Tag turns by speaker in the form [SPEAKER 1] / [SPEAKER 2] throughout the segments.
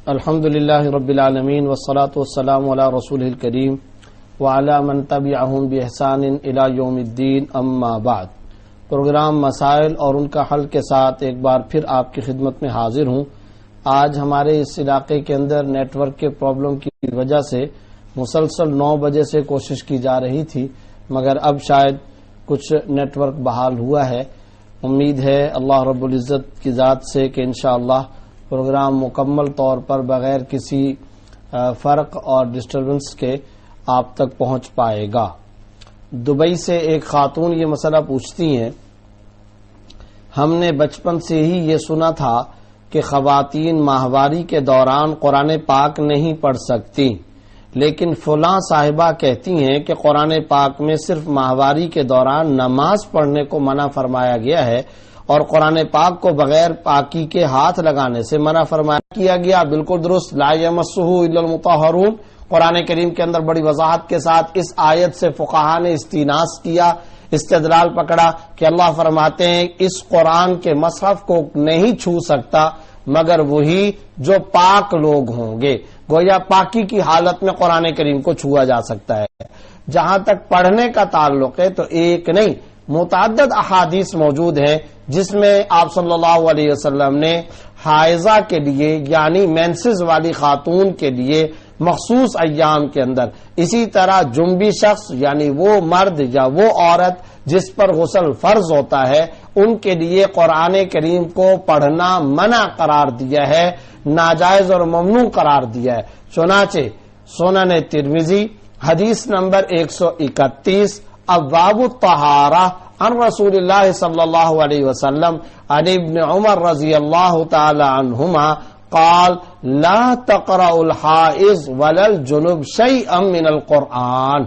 [SPEAKER 1] الحمدللہ رب العالمین والصلاة والسلام علی رسولہ الکریم وعلی من تبعہم بإحسان الی یوم الدین اما بعد۔ پروگرام مسائل اور ان کا حل کے ساتھ ایک بار پھر آپ کی خدمت میں حاضر ہوں۔ آج ہمارے اس علاقے کے اندر نیٹ ورک کے پرابلم کی وجہ سے مسلسل 9 بجے سے کوشش کی جا رہی تھی، مگر اب شاید کچھ نیٹ ورک بحال ہوا ہے۔ امید ہے اللہ رب العزت کی ذات سے کہ انشاءاللہ پروگرام مکمل طور پر بغیر کسی فرق اور ڈسٹربنس کے آپ تک پہنچ پائے گا۔ دبئی سے ایک خاتون یہ مسئلہ پوچھتی ہیں، ہم نے بچپن سے ہی یہ سنا تھا کہ خواتین ماہواری کے دوران قرآن پاک نہیں پڑھ سکتی، لیکن فلاں صاحبہ کہتی ہیں کہ قرآن پاک میں صرف ماہواری کے دوران نماز پڑھنے کو منع فرمایا گیا ہے اور قرآن پاک کو بغیر پاکی کے ہاتھ لگانے سے منع فرمایا کیا گیا۔ بالکل درست، لا یمسہ الا المطہرون۔ قرآن کریم کے اندر بڑی وضاحت کے ساتھ اس آیت سے فقہاء نے استیناس کیا، استدلال پکڑا کہ اللہ فرماتے ہیں اس قرآن کے مصحف کو نہیں چھو سکتا مگر وہی جو پاک لوگ ہوں گے، گویا پاکی کی حالت میں قرآن کریم کو چھوا جا سکتا ہے۔ جہاں تک پڑھنے کا تعلق ہے تو ایک نہیں متعدد احادیث موجود ہیں جس میں آپ صلی اللہ علیہ وسلم نے حائضہ کے لیے یعنی مینسز والی خاتون کے لیے مخصوص ایام کے اندر، اسی طرح جنبی شخص یعنی وہ مرد یا وہ عورت جس پر غسل فرض ہوتا ہے ان کے لیے قرآن کریم کو پڑھنا منع قرار دیا ہے، ناجائز اور ممنوع قرار دیا ہے۔ چنانچہ سنن ترمذی حدیث نمبر 131 ابواب الطہارہ عن رسول اللہ صلی اللہ علیہ وسلم عن ابن عمر رضی اللہ تعالی عنہما قال لا تقرأ الحائض ولا الجنب شیئا من القرآن۔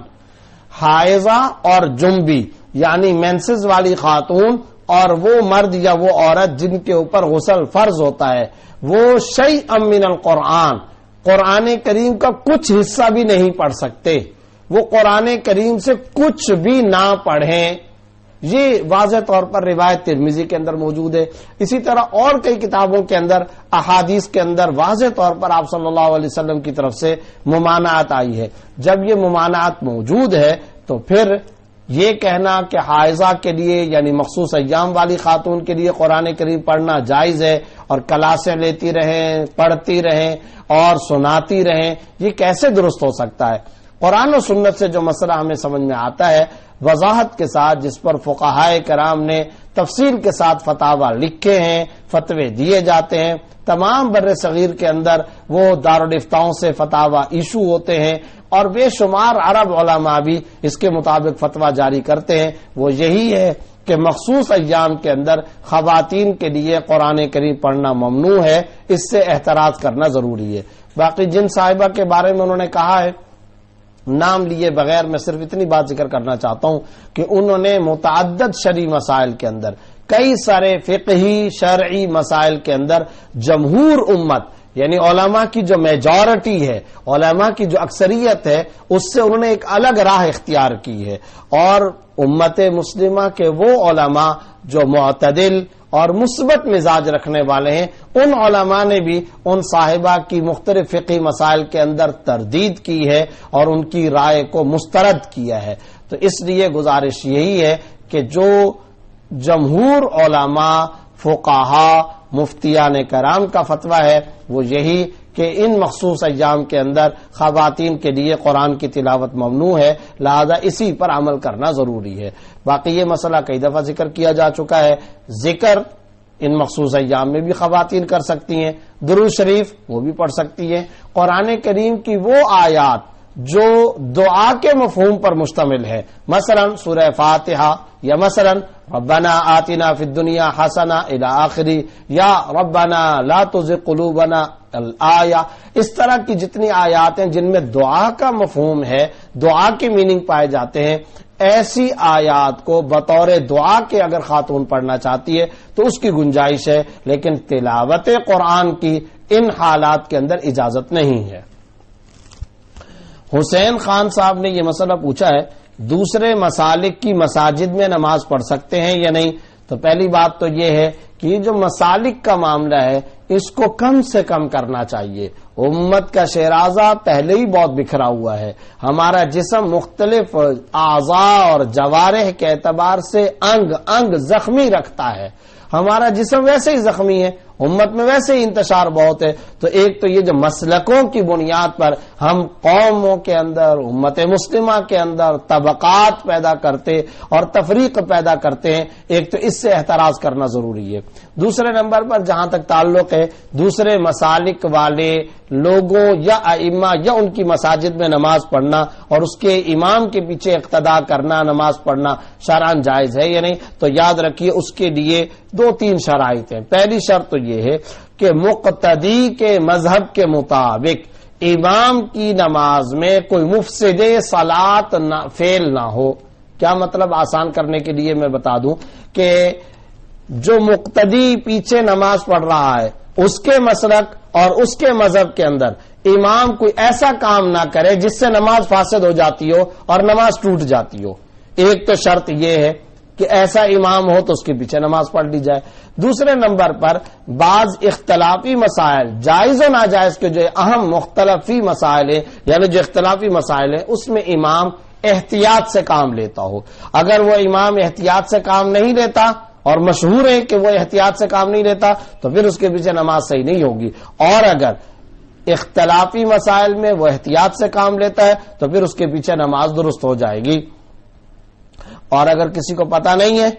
[SPEAKER 1] حائضہ اور جنبی یعنی مینسز والی خاتون اور وہ مرد یا وہ عورت جن کے اوپر غسل فرض ہوتا ہے وہ شیئا من القرآن، قرآن کریم کا کچھ حصہ بھی نہیں پڑھ سکتے، وہ قرآن کریم سے کچھ بھی نہ پڑھیں۔ یہ واضح طور پر روایت ترمذی کے اندر موجود ہے۔ اسی طرح اور کئی کتابوں کے اندر احادیث کے اندر واضح طور پر آپ صلی اللہ علیہ وسلم کی طرف سے ممانعت آئی ہے۔ جب یہ ممانعت موجود ہے تو پھر یہ کہنا کہ حائضہ کے لیے یعنی مخصوص ایام والی خاتون کے لیے قرآن کریم پڑھنا جائز ہے اور کلاسیں لیتی رہیں، پڑھتی رہیں اور سناتی رہیں، یہ کیسے درست ہو سکتا ہے؟ قرآن و سنت سے جو مسئلہ ہمیں سمجھ میں آتا ہے وضاحت کے ساتھ، جس پر فقہاء کرام نے تفصیل کے ساتھ فتاوی لکھے ہیں، فتوے دیے جاتے ہیں، تمام بر صغیر کے اندر وہ دارالافتاؤں سے فتاوی ایشو ہوتے ہیں اور بے شمار عرب علماء بھی اس کے مطابق فتویٰ جاری کرتے ہیں، وہ یہی ہے کہ مخصوص ایام کے اندر خواتین کے لیے قرآن کریم پڑھنا ممنوع ہے، اس سے احتراز کرنا ضروری ہے۔ باقی جن صاحبہ کے بارے میں انہوں نے کہا ہے نام لیے بغیر میں صرف اتنی بات ذکر کرنا چاہتا ہوں کہ انہوں نے متعدد شرعی مسائل کے اندر، کئی سارے فقہی شرعی مسائل کے اندر جمہور امت یعنی علماء کی جو میجورٹی ہے، علماء کی جو اکثریت ہے، اس سے انہوں نے ایک الگ راہ اختیار کی ہے، اور امت مسلمہ کے وہ علماء جو معتدل اور مثبت مزاج رکھنے والے ہیں ان علماء نے بھی ان صاحبہ کی مختلف فقہی مسائل کے اندر تردید کی ہے اور ان کی رائے کو مسترد کیا ہے۔ تو اس لیے گزارش یہی ہے کہ جو جمہور علماء، فقہاء، مفتیان کرام کا فتویٰ ہے وہ یہی کہ ان مخصوص ایام کے اندر خواتین کے لیے قرآن کی تلاوت ممنوع ہے، لہذا اسی پر عمل کرنا ضروری ہے۔ باقی یہ مسئلہ کئی دفعہ ذکر کیا جا چکا ہے، ذکر ان مخصوص ایام میں بھی خواتین کر سکتی ہیں، درود شریف وہ بھی پڑھ سکتی ہیں، قرآن کریم کی وہ آیات جو دعا کے مفہوم پر مشتمل ہے، مثلا سورہ فاتحہ یا مثلا ربنا آتنا فی الدنیا حسنہ الی آخری یا ربنا لا تزغ قلوبنا الآیہ، اس طرح کی جتنی آیات ہیں جن میں دعا کا مفہوم ہے، دعا کے میننگ پائے جاتے ہیں، ایسی آیات کو بطور دعا کے اگر خاتون پڑھنا چاہتی ہے تو اس کی گنجائش ہے، لیکن تلاوت قرآن کی ان حالات کے اندر اجازت نہیں ہے۔ حسین خان صاحب نے یہ مسئلہ پوچھا ہے دوسرے مسالک کی مساجد میں نماز پڑھ سکتے ہیں یا نہیں؟ تو پہلی بات تو یہ ہے کہ یہ جو مسالک کا معاملہ ہے اس کو کم سے کم کرنا چاہیے. امت کا شیرازہ پہلے ہی بہت بکھرا ہوا ہے. ہمارا جسم مختلف اعضاء اور جوارح کے اعتبار سے انگ انگ زخمی رکھتا ہے. ہمارا جسم ویسے ہی زخمی ہے, امت میں ویسے ہی انتشار بہت ہے. تو ایک تو یہ جو مسلکوں کی بنیاد پر ہم قوموں کے اندر, امت مسلمہ کے اندر طبقات پیدا کرتے اور تفریق پیدا کرتے ہیں, ایک تو اس سے احتراز کرنا ضروری ہے. دوسرے نمبر پر جہاں تک تعلق ہے دوسرے مسالک والے لوگوں یا ائمہ یا ان کی مساجد میں نماز پڑھنا اور اس کے امام کے پیچھے اقتداء کرنا, نماز پڑھنا شرعاً جائز ہے یا نہیں, تو یاد رکھیے اس کے لیے 2-3 شرائط ہیں. پہلی شرط تو یہ ہے کہ مقتدی کے مذہب کے مطابق امام کی نماز میں کوئی مفسد صلاۃ فعل نہ ہو. کیا مطلب؟ آسان کرنے کے لیے میں بتا دوں کہ جو مقتدی پیچھے نماز پڑھ رہا ہے اس کے مسلک اور اس کے مذہب کے اندر امام کوئی ایسا کام نہ کرے جس سے نماز فاسد ہو جاتی ہو اور نماز ٹوٹ جاتی ہو. ایک تو شرط یہ ہے کہ ایسا امام ہو تو اس کے پیچھے نماز پڑھ لی جائے. دوسرے نمبر پر بعض اختلافی مسائل, جائز و ناجائز کے جو اہم مختلفی مسائل ہیں, یعنی جو اختلافی مسائل ہیں اس میں امام احتیاط سے کام لیتا ہو. اگر وہ امام احتیاط سے کام نہیں لیتا اور مشہور ہے کہ وہ احتیاط سے کام نہیں لیتا تو پھر اس کے پیچھے نماز صحیح نہیں ہوگی. اور اگر اختلافی مسائل میں وہ احتیاط سے کام لیتا ہے تو پھر اس کے پیچھے نماز درست ہو جائے گی. اور اگر کسی کو پتا نہیں ہے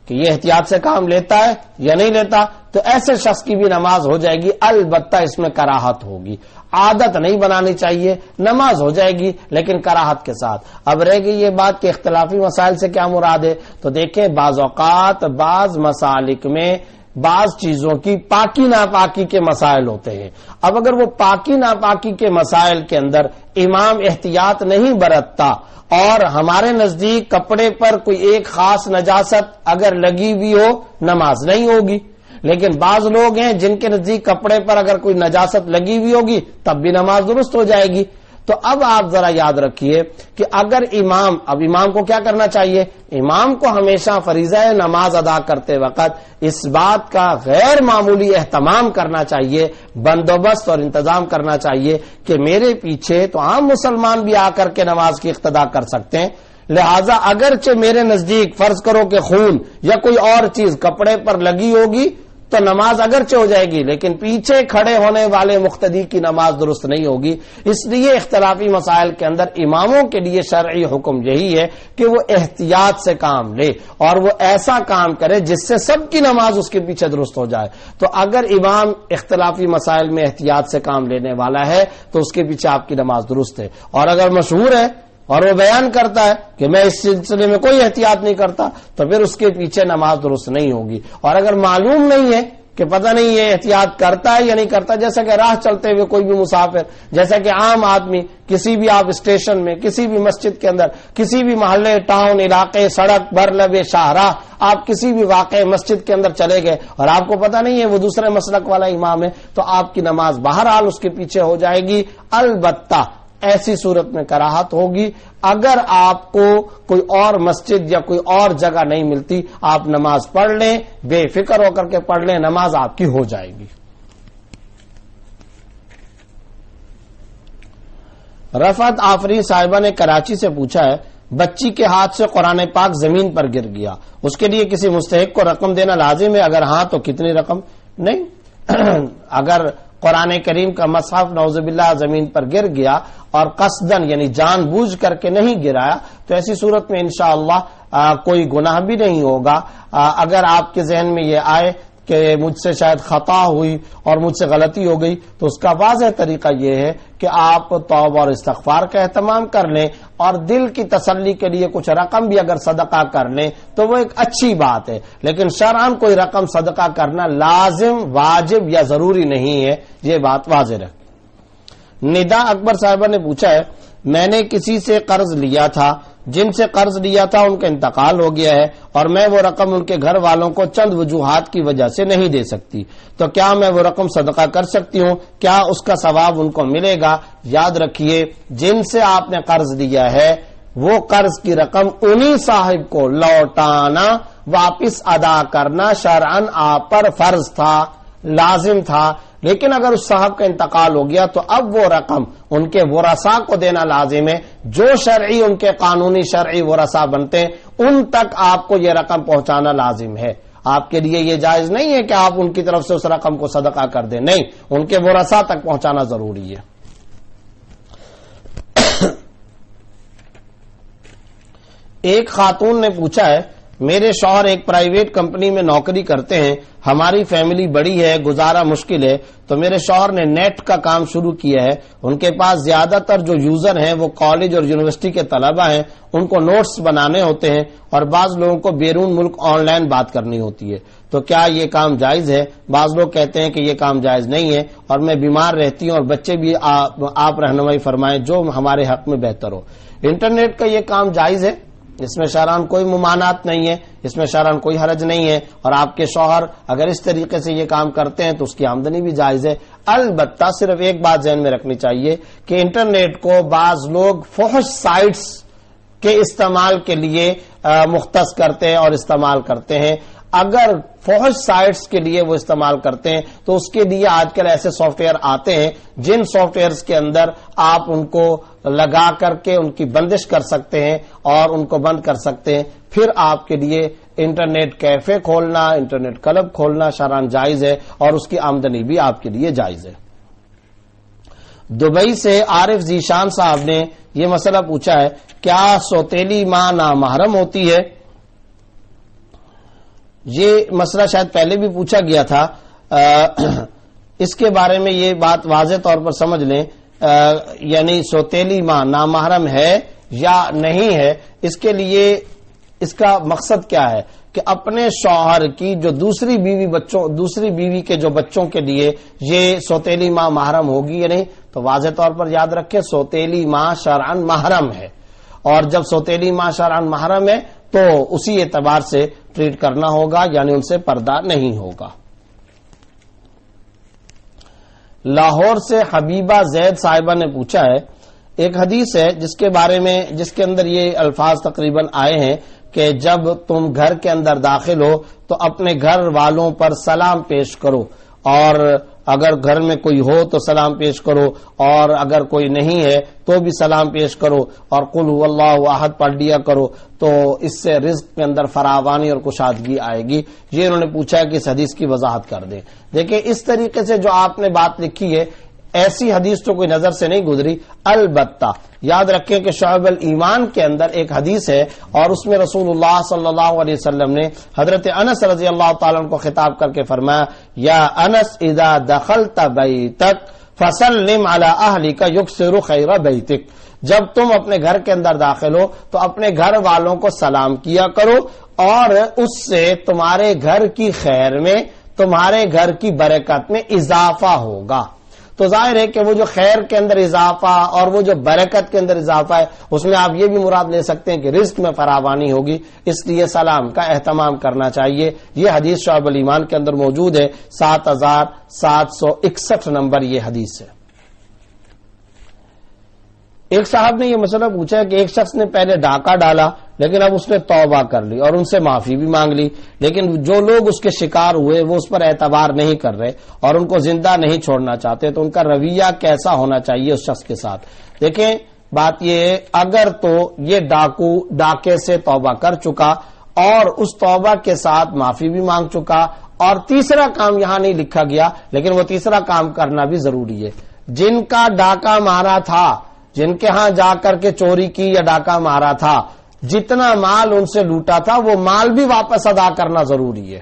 [SPEAKER 1] کہ یہ احتیاط سے کام لیتا ہے یا نہیں لیتا تو ایسے شخص کی بھی نماز ہو جائے گی, البتہ اس میں کراہت ہوگی. عادت نہیں بنانی چاہیے, نماز ہو جائے گی لیکن کراہت کے ساتھ. اب رہ گئی یہ بات کہ اختلافی مسائل سے کیا مراد ہے, تو دیکھیں بعض اوقات بعض مسالک میں بعض چیزوں کی پاکی ناپاکی کے مسائل ہوتے ہیں. اب اگر وہ پاکی ناپاکی کے مسائل کے اندر امام احتیاط نہیں برتتا اور ہمارے نزدیک کپڑے پر کوئی ایک خاص نجاست اگر لگی ہوئی ہو نماز نہیں ہوگی. لیکن بعض لوگ ہیں جن کے نزدیک کپڑے پر اگر کوئی نجاست لگی ہوئی ہوگی تب بھی نماز درست ہو جائے گی. تو اب آپ ذرا یاد رکھیے کہ اگر امام کو کیا کرنا چاہیے, امام کو ہمیشہ فریضہ نماز ادا کرتے وقت اس بات کا غیر معمولی اہتمام کرنا چاہیے, بندوبست اور انتظام کرنا چاہیے کہ میرے پیچھے تو عام مسلمان بھی آ کر کے نماز کی اقتدا کر سکتے ہیں, لہذا اگرچہ میرے نزدیک فرض کرو کہ خون یا کوئی اور چیز کپڑے پر لگی ہوگی تو نماز اگرچہ ہو جائے گی لیکن پیچھے کھڑے ہونے والے مقتدی کی نماز درست نہیں ہوگی. اس لیے اختلافی مسائل کے اندر اماموں کے لیے شرعی حکم یہی ہے کہ وہ احتیاط سے کام لے اور وہ ایسا کام کرے جس سے سب کی نماز اس کے پیچھے درست ہو جائے. تو اگر امام اختلافی مسائل میں احتیاط سے کام لینے والا ہے تو اس کے پیچھے آپ کی نماز درست ہے. اور اگر مشہور ہے اور وہ بیان کرتا ہے کہ میں اس سلسلے میں کوئی احتیاط نہیں کرتا تو پھر اس کے پیچھے نماز درست نہیں ہوگی. اور اگر معلوم نہیں ہے کہ پتہ نہیں یہ احتیاط کرتا ہے یا نہیں کرتا, جیسا کہ راہ چلتے ہوئے کوئی بھی مسافر, جیسا کہ عام آدمی کسی بھی آپ اسٹیشن میں, کسی بھی مسجد کے اندر, کسی بھی محلے, ٹاؤن, علاقے, سڑک, برلب شاہراہ, آپ کسی بھی واقع مسجد کے اندر چلے گئے اور آپ کو پتہ نہیں ہے وہ دوسرے مسلک والا امام ہے تو آپ کی نماز بہرحال اس کے پیچھے ہو جائے گی. البتہ ایسی صورت میں کراہت ہوگی اگر آپ کو کوئی اور مسجد یا کوئی اور جگہ نہیں ملتی, آپ نماز پڑھ لیں, بے فکر ہو کر کے پڑھ لیں, نماز آپ کی ہو جائے گی. رفعت آفرین صاحبہ نے کراچی سے پوچھا ہے, بچی کے ہاتھ سے قرآن پاک زمین پر گر گیا, اس کے لیے کسی مستحق کو رقم دینا لازم ہے, اگر ہاں تو کتنی رقم؟ نہیں, اگر قرآن کریم کا مصحف نعوذ باللہ زمین پر گر گیا اور قصدن یعنی جان بوجھ کر کے نہیں گرایا تو ایسی صورت میں انشاءاللہ کوئی گناہ بھی نہیں ہوگا. اگر آپ کے ذہن میں یہ آئے کہ مجھ سے شاید خطا ہوئی اور مجھ سے غلطی ہو گئی تو اس کا واضح طریقہ یہ ہے کہ آپ توبہ اور استغفار کا اہتمام کر لیں اور دل کی تسلی کے لیے کچھ رقم بھی اگر صدقہ کر لیں تو وہ ایک اچھی بات ہے, لیکن شرعاً کوئی رقم صدقہ کرنا لازم, واجب یا ضروری نہیں ہے, یہ بات واضح رکھیں. ندا اکبر صاحبہ نے پوچھا ہے, میں نے کسی سے قرض لیا تھا, جن سے قرض لیا تھا ان کا انتقال ہو گیا ہے اور میں وہ رقم ان کے گھر والوں کو چند وجوہات کی وجہ سے نہیں دے سکتی, تو کیا میں وہ رقم صدقہ کر سکتی ہوں؟ کیا اس کا ثواب ان کو ملے گا؟ یاد رکھیے جن سے آپ نے قرض لیا ہے وہ قرض کی رقم انہی صاحب کو لوٹانا, واپس ادا کرنا شرعاً آپ پر فرض تھا, لازم تھا. لیکن اگر اس صاحب کا انتقال ہو گیا تو اب وہ رقم ان کے ورثاء کو دینا لازم ہے، جو شرعی ان کے قانونی شرعی ورثاء بنتے ہیں ان تک آپ کو یہ رقم پہنچانا لازم ہے۔ آپ کے لیے یہ جائز نہیں ہے کہ آپ ان کی طرف سے اس رقم کو صدقہ کر دیں، نہیں، ان کے ورثاء تک پہنچانا ضروری ہے۔ ایک خاتون نے پوچھا ہے، میرے شوہر ایک پرائیویٹ کمپنی میں نوکری کرتے ہیں، ہماری فیملی بڑی ہے، گزارا مشکل ہے، تو میرے شوہر نے نیٹ کا کام شروع کیا ہے، ان کے پاس زیادہ تر جو یوزر ہیں وہ کالج اور یونیورسٹی کے طلبہ ہیں، ان کو نوٹس بنانے ہوتے ہیں اور بعض لوگوں کو بیرون ملک آن لائن بات کرنی ہوتی ہے، تو کیا یہ کام جائز ہے؟ بعض لوگ کہتے ہیں کہ یہ کام جائز نہیں ہے اور میں بیمار رہتی ہوں اور بچے بھی آپ رہنمائی فرمائیں جو ہمارے حق میں بہتر ہو۔ انٹرنیٹ کا یہ کام جائز ہے، اس میں شرعاً کوئی ممانعت نہیں ہے، اس میں شرعاً کوئی حرج نہیں ہے، اور آپ کے شوہر اگر اس طریقے سے یہ کام کرتے ہیں تو اس کی آمدنی بھی جائز ہے۔ البتہ صرف ایک بات ذہن میں رکھنی چاہیے کہ انٹرنیٹ کو بعض لوگ فحش سائٹس کے استعمال کے لیے مختص کرتے ہیں اور استعمال کرتے ہیں۔ اگر فحش سائٹس کے لیے وہ استعمال کرتے ہیں تو اس کے لیے آج کل ایسے سافٹ ویئر آتے ہیں جن سافٹ ویئرز کے اندر آپ ان کو لگا کر کے ان کی بندش کر سکتے ہیں اور ان کو بند کر سکتے ہیں، پھر آپ کے لیے انٹرنیٹ کیفے کھولنا، انٹرنیٹ کلب کھولنا شرعاً جائز ہے اور اس کی آمدنی بھی آپ کے لیے جائز ہے۔ دبئی سے عارف ذیشان صاحب نے یہ مسئلہ پوچھا ہے، کیا سوتیلی ماں نامحرم ہوتی ہے؟ یہ مسئلہ شاید پہلے بھی پوچھا گیا تھا، اس کے بارے میں یہ بات واضح طور پر سمجھ لیں، یعنی سوتیلی ماں نامحرم ہے یا نہیں ہے، اس کے لیے اس کا مقصد کیا ہے کہ اپنے شوہر کی جو دوسری بیوی کے جو بچوں کے لیے یہ سوتیلی ماں محرم ہوگی یا نہیں، تو واضح طور پر یاد رکھیں سوتیلی ماں شرعاً محرم ہے، اور جب سوتیلی ماں شرعاً محرم ہے تو اسی اعتبار سے ٹریٹ کرنا ہوگا، یعنی ان سے پردہ نہیں ہوگا۔ لاہور سے حبیبہ زید صاحبہ نے پوچھا ہے، ایک حدیث ہے جس کے اندر یہ الفاظ تقریباً آئے ہیں کہ جب تم گھر کے اندر داخل ہو تو اپنے گھر والوں پر سلام پیش کرو، اور اگر گھر میں کوئی ہو تو سلام پیش کرو، اور اگر کوئی نہیں ہے تو بھی سلام پیش کرو، اور قل هو اللہ احد پڑھ لیا کرو، تو اس سے رزق کے اندر فراوانی اور کشادگی آئے گی۔ یہ انہوں نے پوچھا ہے کہ اس حدیث کی وضاحت کر دیں۔ دیکھیں اس طریقے سے جو آپ نے بات لکھی ہے ایسی حدیث تو کوئی نظر سے نہیں گزری، البتہ یاد رکھیں کہ شعب الایمان کے اندر ایک حدیث ہے اور اس میں رسول اللہ صلی اللہ علیہ وسلم نے حضرت انس رضی اللہ تعالیٰ عنہ کو خطاب کر کے فرمایا، یا انس اذا دخلت بیتک فسلم علی اہلک یکثر خیر بیتک، جب تم اپنے گھر کے اندر داخل ہو تو اپنے گھر والوں کو سلام کیا کرو، اور اس سے تمہارے گھر کی خیر میں، تمہارے گھر کی برکت میں اضافہ ہوگا۔ تو ظاہر ہے کہ وہ جو خیر کے اندر اضافہ اور وہ جو برکت کے اندر اضافہ ہے اس میں آپ یہ بھی مراد لے سکتے ہیں کہ رزق میں فراوانی ہوگی، اس لیے سلام کا اہتمام کرنا چاہیے۔ یہ حدیث شعب الایمان کے اندر موجود ہے، 7761 نمبر یہ حدیث ہے۔ ایک صاحب نے یہ مسئلہ پوچھا ہے کہ ایک شخص نے پہلے ڈاکہ ڈالا لیکن اب اس نے توبہ کر لی اور ان سے معافی بھی مانگ لی، لیکن جو لوگ اس کے شکار ہوئے وہ اس پر اعتبار نہیں کر رہے اور ان کو زندہ نہیں چھوڑنا چاہتے، تو ان کا رویہ کیسا ہونا چاہیے اس شخص کے ساتھ؟ دیکھیں بات یہ ہے، اگر تو یہ ڈاکو ڈاکے سے توبہ کر چکا اور اس توبہ کے ساتھ معافی بھی مانگ چکا، اور تیسرا کام یہاں نہیں لکھا گیا لیکن وہ تیسرا کام کرنا بھی ضروری ہے، جن کا ڈاکہ مارا تھا، جن کے ہاں جا کر کے چوری کی یا ڈاکہ مارا تھا، جتنا مال ان سے لوٹا تھا وہ مال بھی واپس ادا کرنا ضروری ہے،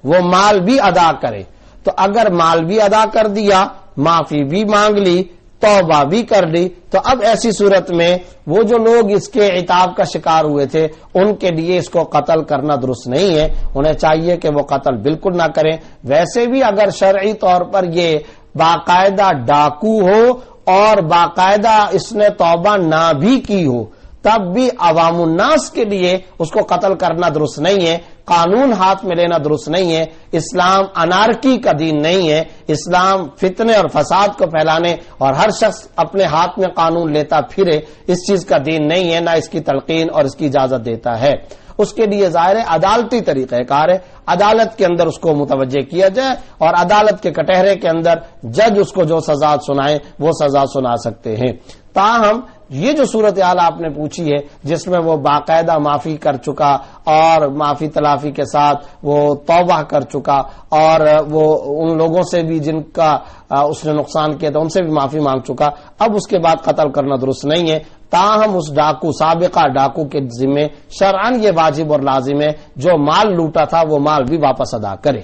[SPEAKER 1] وہ مال بھی ادا کرے۔ تو اگر مال بھی ادا کر دیا، معافی بھی مانگ لی، توبہ بھی کر لی، تو اب ایسی صورت میں وہ جو لوگ اس کے عتاب کا شکار ہوئے تھے ان کے لیے اس کو قتل کرنا درست نہیں ہے، انہیں چاہیے کہ وہ قتل بالکل نہ کریں۔ ویسے بھی اگر شرعی طور پر یہ باقاعدہ ڈاکو ہو اور باقاعدہ اس نے توبہ نہ بھی کی ہو، تب بھی عوام الناس کے لیے اس کو قتل کرنا درست نہیں ہے، قانون ہاتھ میں لینا درست نہیں ہے۔ اسلام انارکی کا دین نہیں ہے، اسلام فتنے اور فساد کو پھیلانے اور ہر شخص اپنے ہاتھ میں قانون لیتا پھرے اس چیز کا دین نہیں ہے، نہ اس کی تلقین اور اس کی اجازت دیتا ہے۔ اس کے لیے ظاہر ہے عدالتی طریقہ کار ہے، عدالت کے اندر اس کو متوجہ کیا جائے اور عدالت کے کٹہرے کے اندر جج اس کو جو سزا سنائے وہ سزا سنا سکتے ہیں۔ تاہم یہ جو صورتحال آپ نے پوچھی ہے جس میں وہ باقاعدہ معافی کر چکا اور معافی تلافی کے ساتھ وہ توبہ کر چکا اور وہ ان لوگوں سے بھی جن کا اس نے نقصان کیا تھا ان سے بھی معافی مانگ چکا، اب اس کے بعد قتل کرنا درست نہیں ہے۔ تاہم اس ڈاکو، سابقہ ڈاکو کے ذمے شرعاً یہ واجب اور لازم ہے جو مال لوٹا تھا وہ مال بھی واپس ادا کرے۔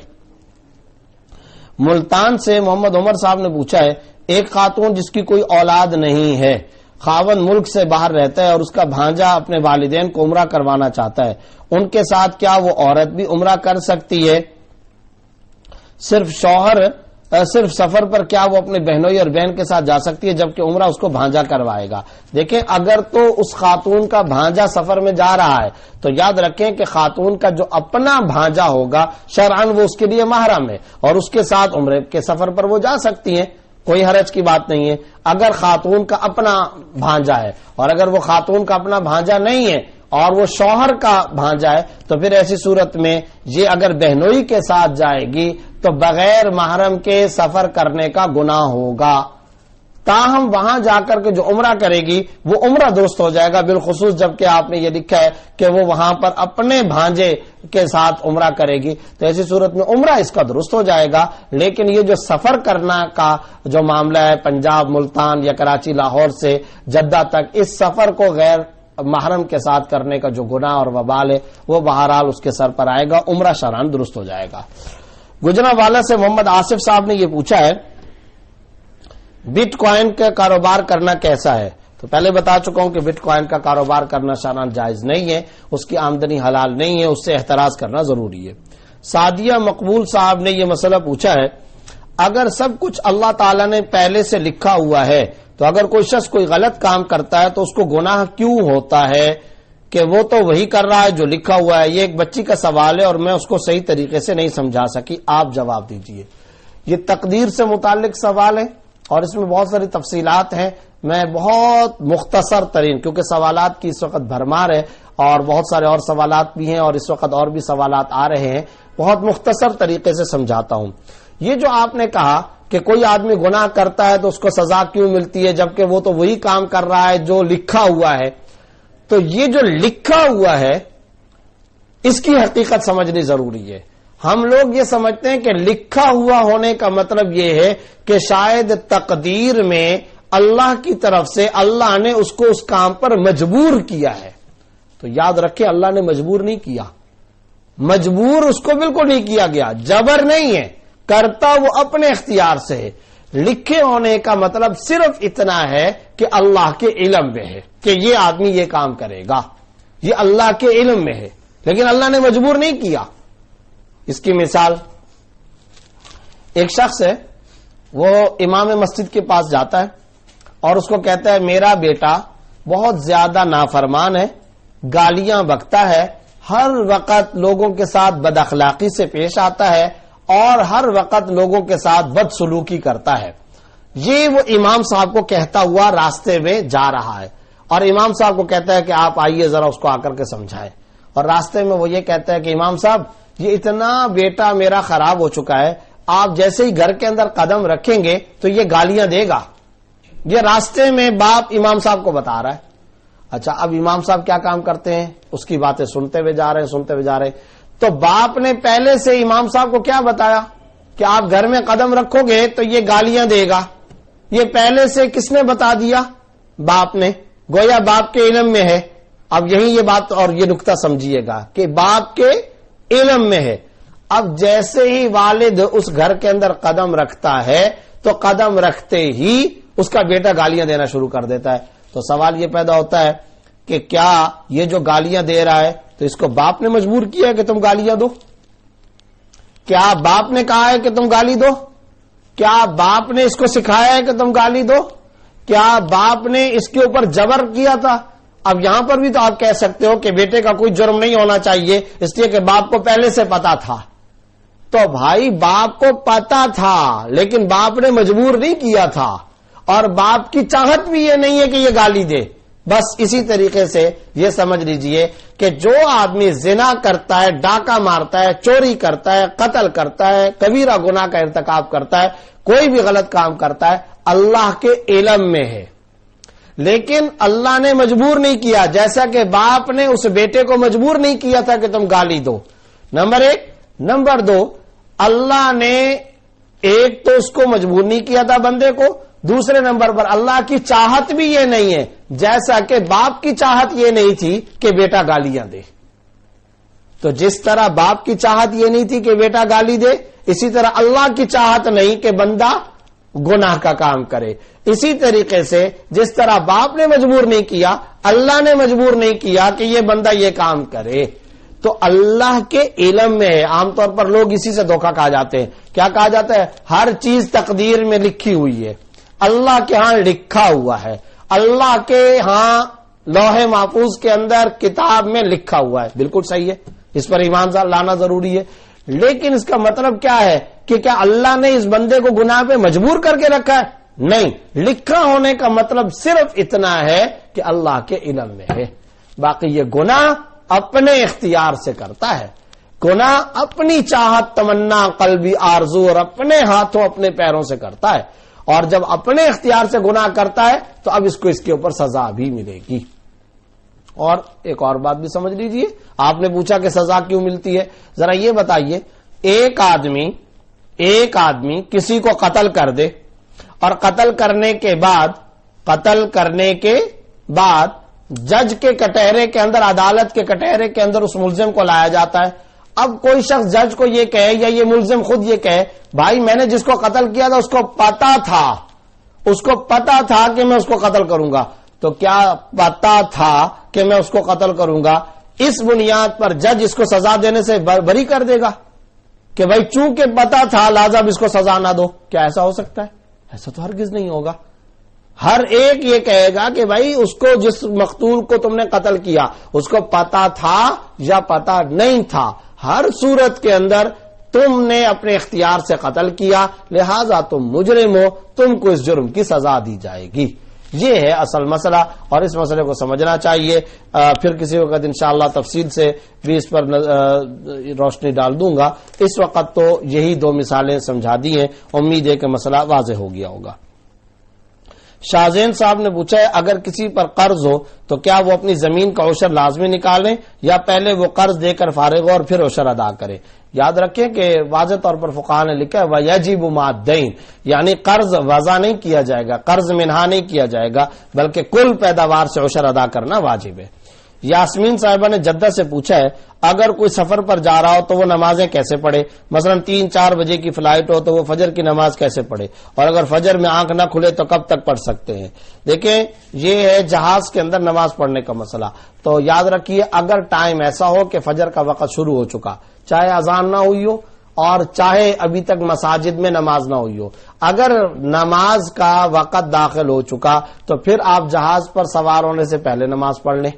[SPEAKER 1] ملتان سے محمد عمر صاحب نے پوچھا ہے، ایک خاتون جس کی کوئی اولاد نہیں ہے، خاوند ملک سے باہر رہتا ہے اور اس کا بھانجا اپنے والدین کو عمرہ کروانا چاہتا ہے، ان کے ساتھ کیا وہ عورت بھی عمرہ کر سکتی ہے؟ صرف سفر پر کیا وہ اپنے بہنوئی اور بہن کے ساتھ جا سکتی ہے جبکہ عمرہ اس کو بھانجا کروائے گا؟ دیکھیں، اگر تو اس خاتون کا بھانجا سفر میں جا رہا ہے تو یاد رکھیں کہ خاتون کا جو اپنا بھانجا ہوگا شرعاً وہ اس کے لیے محرم ہے اور اس کے ساتھ عمرے کے سفر پر وہ جا سکتی ہیں، کوئی حرج کی بات نہیں ہے۔ اگر خاتون کا اپنا بھانجا ہے اور اگر وہ خاتون کا اپنا بھانجا نہیں ہے اور وہ شوہر کا بھانجا ہے تو پھر ایسی صورت میں یہ اگر بہنوئی کے ساتھ جائے گی تو بغیر محرم کے سفر کرنے کا گناہ ہوگا۔ تاہم وہاں جا کر کے جو عمرہ کرے گی وہ عمرہ درست ہو جائے گا، بالخصوص جبکہ آپ نے یہ لکھا ہے کہ وہ وہاں پر اپنے بھانجے کے ساتھ عمرہ کرے گی تو ایسی صورت میں عمرہ اس کا درست ہو جائے گا۔ لیکن یہ جو سفر کرنا کا جو معاملہ ہے پنجاب، ملتان یا کراچی، لاہور سے جدہ تک، اس سفر کو غیر محرم کے ساتھ کرنے کا جو گناہ اور وبال ہے وہ بہرحال اس کے سر پر آئے گا، عمرہ شرعاً درست ہو جائے گا۔ گجرانوالہ سے محمد آصف صاحب نے یہ پوچھا ہے، بٹ کوائن کا کاروبار کرنا کیسا ہے؟ تو پہلے بتا چکا ہوں کہ بٹ کوائن کا کاروبار کرنا شرعاً جائز نہیں ہے، اس کی آمدنی حلال نہیں ہے، اس سے احتراز کرنا ضروری ہے۔ سعدیہ مقبول صاحب نے یہ مسئلہ پوچھا ہے، اگر سب کچھ اللہ تعالیٰ نے پہلے سے لکھا ہوا ہے تو اگر کوئی شخص کوئی غلط کام کرتا ہے تو اس کو گناہ کیوں ہوتا ہے کہ وہ تو وہی کر رہا ہے جو لکھا ہوا ہے؟ یہ ایک بچی کا سوال ہے اور میں اس کو صحیح طریقے سے نہیں سمجھا سکی، آپ جواب دیجئے۔ یہ تقدیر سے متعلق سوال ہے اور اس میں بہت ساری تفصیلات ہیں، میں بہت مختصر ترین، کیونکہ سوالات کی اس وقت بھرمار ہے اور بہت سارے اور سوالات بھی ہیں اور اس وقت اور بھی سوالات آ رہے ہیں، بہت مختصر طریقے سے سمجھاتا ہوں۔ یہ جو آپ نے کہا کہ کوئی آدمی گناہ کرتا ہے تو اس کو سزا کیوں ملتی ہے جبکہ وہ تو وہی کام کر رہا ہے جو لکھا ہوا ہے، تو یہ جو لکھا ہوا ہے اس کی حقیقت سمجھنی ضروری ہے۔ ہم لوگ یہ سمجھتے ہیں کہ لکھا ہوا ہونے کا مطلب یہ ہے کہ شاید تقدیر میں اللہ کی طرف سے اللہ نے اس کو اس کام پر مجبور کیا ہے، تو یاد رکھیں اللہ نے مجبور نہیں کیا، مجبور اس کو بالکل نہیں کیا گیا، جبر نہیں ہے، کرتا وہ اپنے اختیار سے ہے۔ لکھے ہونے کا مطلب صرف اتنا ہے کہ اللہ کے علم میں ہے کہ یہ آدمی یہ کام کرے گا، یہ اللہ کے علم میں ہے، لیکن اللہ نے مجبور نہیں کیا۔ اس کی مثال، ایک شخص ہے وہ امام مسجد کے پاس جاتا ہے اور اس کو کہتا ہے میرا بیٹا بہت زیادہ نافرمان ہے، گالیاں بکتا ہے، ہر وقت لوگوں کے ساتھ بد اخلاقی سے پیش آتا ہے اور ہر وقت لوگوں کے ساتھ بد سلوکی کرتا ہے۔ یہ وہ امام صاحب کو کہتا ہوا راستے میں جا رہا ہے اور امام صاحب کو کہتا ہے کہ آپ آئیے ذرا اس کو آ کر کے سمجھائیں، اور راستے میں وہ یہ کہتا ہے کہ امام صاحب یہ اتنا بیٹا میرا خراب ہو چکا ہے، آپ جیسے ہی گھر کے اندر قدم رکھیں گے تو یہ گالیاں دے گا۔ یہ راستے میں باپ امام صاحب کو بتا رہا ہے۔ اچھا، اب امام صاحب کیا کام کرتے ہیں؟ اس کی باتیں سنتے ہوئے جا رہے ہیں، تو باپ نے پہلے سے امام صاحب کو کیا بتایا کہ آپ گھر میں قدم رکھو گے تو یہ گالیاں دے گا؟ یہ پہلے سے کس نے بتا دیا؟ باپ نے، گویا باپ کے علم میں ہے۔ اب یہی یہ بات اور یہ نقطہ سمجھیے گا کہ باپ کے علم میں ہے۔ اب جیسے ہی والد اس گھر کے اندر قدم رکھتا ہے تو قدم رکھتے ہی اس کا بیٹا گالیاں دینا شروع کر دیتا ہے، تو سوال یہ پیدا ہوتا ہے کہ کیا یہ جو گالیاں دے رہا ہے تو اس کو باپ نے مجبور کیا ہے کہ تم گالیاں دو؟ کیا باپ نے کہا ہے کہ تم گالی دو؟ کیا باپ نے اس کو سکھایا ہے کہ تم گالی دو؟ کیا باپ نے اس کے اوپر جبر کیا تھا؟ اب یہاں پر بھی تو آپ کہہ سکتے ہو کہ بیٹے کا کوئی جرم نہیں ہونا چاہیے اس لیے کہ باپ کو پہلے سے پتا تھا۔ تو بھائی باپ کو پتا تھا لیکن باپ نے مجبور نہیں کیا تھا، اور باپ کی چاہت بھی یہ نہیں ہے کہ یہ گالی دے، بس اسی طریقے سے یہ سمجھ لیجئے کہ جو آدمی زنا کرتا ہے، ڈاکہ مارتا ہے، چوری کرتا ہے، قتل کرتا ہے، کبیرہ گناہ کا ارتکاب کرتا ہے، کوئی بھی غلط کام کرتا ہے، اللہ کے علم میں ہے، لیکن اللہ نے مجبور نہیں کیا، جیسا کہ باپ نے اس بیٹے کو مجبور نہیں کیا تھا کہ تم گالی دو، نمبر 1۔ نمبر 2، اللہ نے ایک تو اس کو مجبور نہیں کیا تھا بندے کو، دوسرے نمبر پر اللہ کی چاہت بھی یہ نہیں ہے، جیسا کہ باپ کی چاہت یہ نہیں تھی کہ بیٹا گالیاں دے۔ تو جس طرح باپ کی چاہت یہ نہیں تھی کہ بیٹا گالی دے، اسی طرح اللہ کی چاہت نہیں کہ بندہ گناہ کا کام کرے۔ اسی طریقے سے جس طرح باپ نے مجبور نہیں کیا، اللہ نے مجبور نہیں کیا کہ یہ بندہ یہ کام کرے۔ تو اللہ کے علم میں ہے۔ عام طور پر لوگ اسی سے دھوکہ کھا جاتے ہیں۔ کیا کہا جاتا ہے؟ ہر چیز تقدیر میں لکھی ہوئی ہے، اللہ کے ہاں لکھا ہوا ہے، اللہ کے ہاں لوح محفوظ کے اندر کتاب میں لکھا ہوا ہے۔ بالکل صحیح ہے، اس پر ایمان لانا ضروری ہے، لیکن اس کا مطلب کیا ہے کہ کیا اللہ نے اس بندے کو گناہ پہ مجبور کر کے رکھا ہے؟ نہیں، لکھا ہونے کا مطلب صرف اتنا ہے کہ اللہ کے علم میں ہے۔ باقی یہ گناہ اپنے اختیار سے کرتا ہے، گناہ اپنی چاہت، تمنا، قلبی آرزو اور اپنے ہاتھوں اپنے پیروں سے کرتا ہے، اور جب اپنے اختیار سے گناہ کرتا ہے تو اب اس کو اس کے اوپر سزا بھی ملے گی۔ اور ایک اور بات بھی سمجھ لیجئے، آپ نے پوچھا کہ سزا کیوں ملتی ہے، ذرا یہ بتائیے، ایک آدمی کسی کو قتل کر دے اور قتل کرنے کے بعد جج کے کٹہرے کے اندر، عدالت کے کٹہرے کے اندر اس ملزم کو لایا جاتا ہے۔ اب کوئی شخص جج کو یہ کہے یا یہ ملزم خود یہ کہے، بھائی میں نے جس کو قتل کیا تھا اس کو پتا تھا کہ میں اس کو قتل کروں گا، تو کیا پتا تھا کہ میں اس کو قتل کروں گا؟ اس بنیاد پر جج اس کو سزا دینے سے بری کر دے گا کہ بھائی چونکہ پتا تھا لہذا اب اس کو سزا نہ دو؟ کیا ایسا ہو سکتا ہے؟ ایسا تو ہرگز نہیں ہوگا۔ ہر ایک یہ کہے گا کہ بھائی اس کو، جس مقتول کو تم نے قتل کیا، اس کو پتا تھا یا پتا نہیں تھا، ہر صورت کے اندر تم نے اپنے اختیار سے قتل کیا، لہذا تم مجرم ہو، تم کو اس جرم کی سزا دی جائے گی۔ یہ ہے اصل مسئلہ، اور اس مسئلے کو سمجھنا چاہیے۔ پھر کسی وقت انشاءاللہ تفصیل سے بھی اس پر روشنی ڈال دوں گا۔ اس وقت تو یہی 2 مثالیں سمجھا دی ہیں، امید ہے کہ مسئلہ واضح ہو گیا ہوگا۔ شاہزین صاحب نے پوچھا ہے، اگر کسی پر قرض ہو تو کیا وہ اپنی زمین کا عشر لازمی نکالیں یا پہلے وہ قرض دے کر فارغ ہو اور پھر عشر ادا کرے؟ یاد رکھیں کہ واضح طور پر فقہاء نے لکھا ہے وَيَجِبُ مَعَ الدَّيْنِ، یعنی قرض وضع نہیں کیا جائے گا، قرض منہا نہیں کیا جائے گا، بلکہ کل پیداوار سے عشر ادا کرنا واجب ہے۔ یاسمین صاحبہ نے جدہ سے پوچھا ہے، اگر کوئی سفر پر جا رہا ہو تو وہ نمازیں کیسے پڑھے؟ مثلا 3-4 بجے کی فلائٹ ہو تو وہ فجر کی نماز کیسے پڑھے؟ اور اگر فجر میں آنکھ نہ کھلے تو کب تک پڑھ سکتے ہیں؟ دیکھیں، یہ ہے جہاز کے اندر نماز پڑھنے کا مسئلہ۔ تو یاد رکھیے، اگر ٹائم ایسا ہو کہ فجر کا وقت شروع ہو چکا، چاہے اذان نہ ہوئی ہو اور چاہے ابھی تک مساجد میں نماز نہ ہوئی ہو، اگر نماز کا وقت داخل ہو چکا تو پھر آپ جہاز پر سوار ہونے سے پہلے نماز پڑھ لیں۔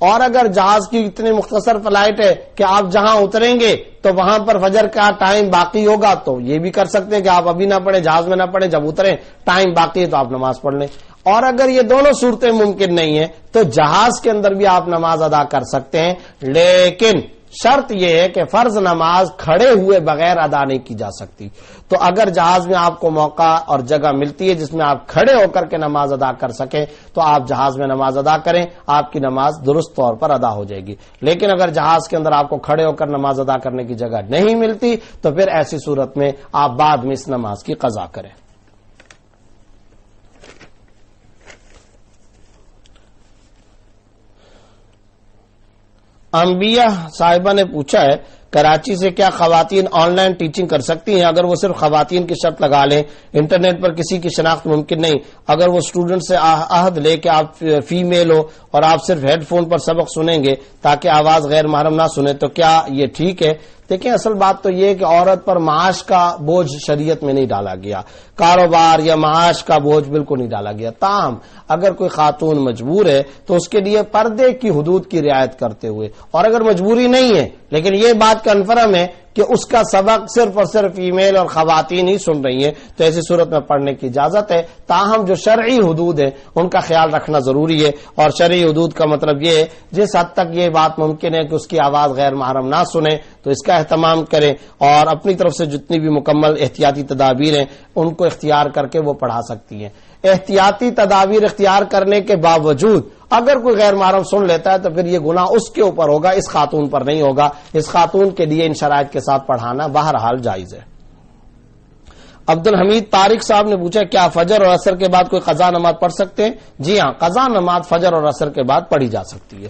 [SPEAKER 1] اور اگر جہاز کی اتنی مختصر فلائٹ ہے کہ آپ جہاں اتریں گے تو وہاں پر فجر کا ٹائم باقی ہوگا، تو یہ بھی کر سکتے ہیں کہ آپ ابھی نہ پڑھیں، جہاز میں نہ پڑھیں، جب اتریں ٹائم باقی ہے تو آپ نماز پڑھ لیں۔ اور اگر یہ دونوں صورتیں ممکن نہیں ہیں تو جہاز کے اندر بھی آپ نماز ادا کر سکتے ہیں، لیکن شرط یہ ہے کہ فرض نماز کھڑے ہوئے بغیر ادا نہیں کی جا سکتی۔ تو اگر جہاز میں آپ کو موقع اور جگہ ملتی ہے جس میں آپ کھڑے ہو کر کے نماز ادا کر سکیں تو آپ جہاز میں نماز ادا کریں، آپ کی نماز درست طور پر ادا ہو جائے گی۔ لیکن اگر جہاز کے اندر آپ کو کھڑے ہو کر نماز ادا کرنے کی جگہ نہیں ملتی تو پھر ایسی صورت میں آپ بعد میں اس نماز کی قضا کریں۔ انبیاء صاحبہ نے پوچھا ہے، کراچی سے کیا خواتین آن لائن ٹیچنگ کر سکتی ہیں اگر وہ صرف خواتین کی شرط لگا لیں، انٹرنیٹ پر کسی کی شناخت ممکن نہیں؟ اگر وہ اسٹوڈنٹ سے عہد لے کہ آپ فیمیل ہو اور آپ صرف ہیڈ فون پر سبق سنیں گے تاکہ آواز غیر محرم نہ سنیں تو کیا یہ ٹھیک ہے؟ دیکھیں، اصل بات تو یہ ہے کہ عورت پر معاش کا بوجھ شریعت میں نہیں ڈالا گیا، کاروبار یا معاش کا بوجھ بالکل نہیں ڈالا گیا۔ تاہم اگر کوئی خاتون مجبور ہے تو اس کے لیے پردے کی حدود کی رعایت کرتے ہوئے، اور اگر مجبوری نہیں ہے لیکن یہ بات کنفرم ہے کہ اس کا سبق صرف اور صرف فیمیل اور خواتین ہی سن رہی ہیں تو ایسی صورت میں پڑھنے کی اجازت ہے، تاہم جو شرعی حدود ہیں ان کا خیال رکھنا ضروری ہے، اور شرعی حدود کا مطلب یہ ہے جس حد تک یہ بات ممکن ہے کہ اس کی آواز غیر محرم نہ سنیں تو اس کا اہتمام کریں، اور اپنی طرف سے جتنی بھی مکمل احتیاطی تدابیر ہیں ان کو اختیار کر کے وہ پڑھا سکتی ہیں۔ احتیاطی تدابیر اختیار کرنے کے باوجود اگر کوئی غیر محرم سن لیتا ہے تو پھر یہ گناہ اس کے اوپر ہوگا، اس خاتون پر نہیں ہوگا۔ اس خاتون کے لیے ان شرائط کے ساتھ پڑھانا بہرحال جائز ہے۔ عبد الحمید طارق صاحب نے پوچھا کیا فجر اور عصر کے بعد کوئی قضا نماز پڑھ سکتے ہیں؟ جی ہاں، قضا نماز فجر اور عصر کے بعد پڑھی جا سکتی ہے۔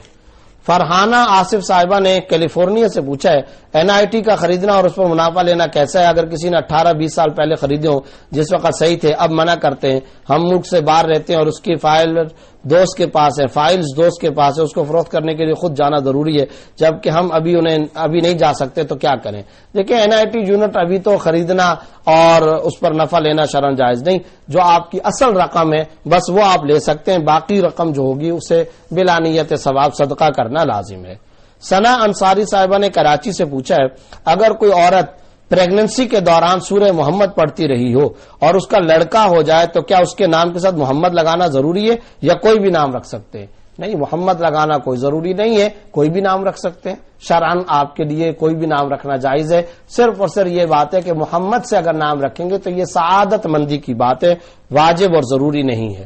[SPEAKER 1] فرحانہ آصف صاحبہ نے کیلیفورنیا سے پوچھا ہے NIT کا خریدنا اور اس پر منافع لینا کیسا ہے؟ اگر کسی نے 18-20 سال پہلے خریدے ہوں جس وقت صحیح تھے، اب منع کرتے ہیں، ہم ملک سے باہر رہتے ہیں اور اس کی فائلز دوست کے پاس ہے، اس کو فروخت کرنے کے لیے خود جانا ضروری ہے، جبکہ ہم ابھی نہیں جا سکتے تو کیا کریں؟ دیکھیں NIT یونٹ ابھی تو خریدنا اور اس پر نفع لینا شرعاً جائز نہیں، جو آپ کی اصل رقم ہے بس وہ آپ لے سکتے ہیں، باقی رقم جو ہوگی اسے بلا نیت ثواب صدقہ کرنا لازم ہے۔ ثنا انصاری صاحبہ نے کراچی سے پوچھا ہے اگر کوئی عورت پریگننسی کے دوران سورہ محمد پڑھتی رہی ہو اور اس کا لڑکا ہو جائے تو کیا اس کے نام کے ساتھ محمد لگانا ضروری ہے یا کوئی بھی نام رکھ سکتے ہیں؟ نہیں، محمد لگانا کوئی ضروری نہیں ہے، کوئی بھی نام رکھ سکتے ہیں، شرعاً آپ کے لیے کوئی بھی نام رکھنا جائز ہے۔ صرف اور صرف یہ بات ہے کہ محمد سے اگر نام رکھیں گے تو یہ سعادت مندی کی بات ہے، واجب اور ضروری نہیں ہے۔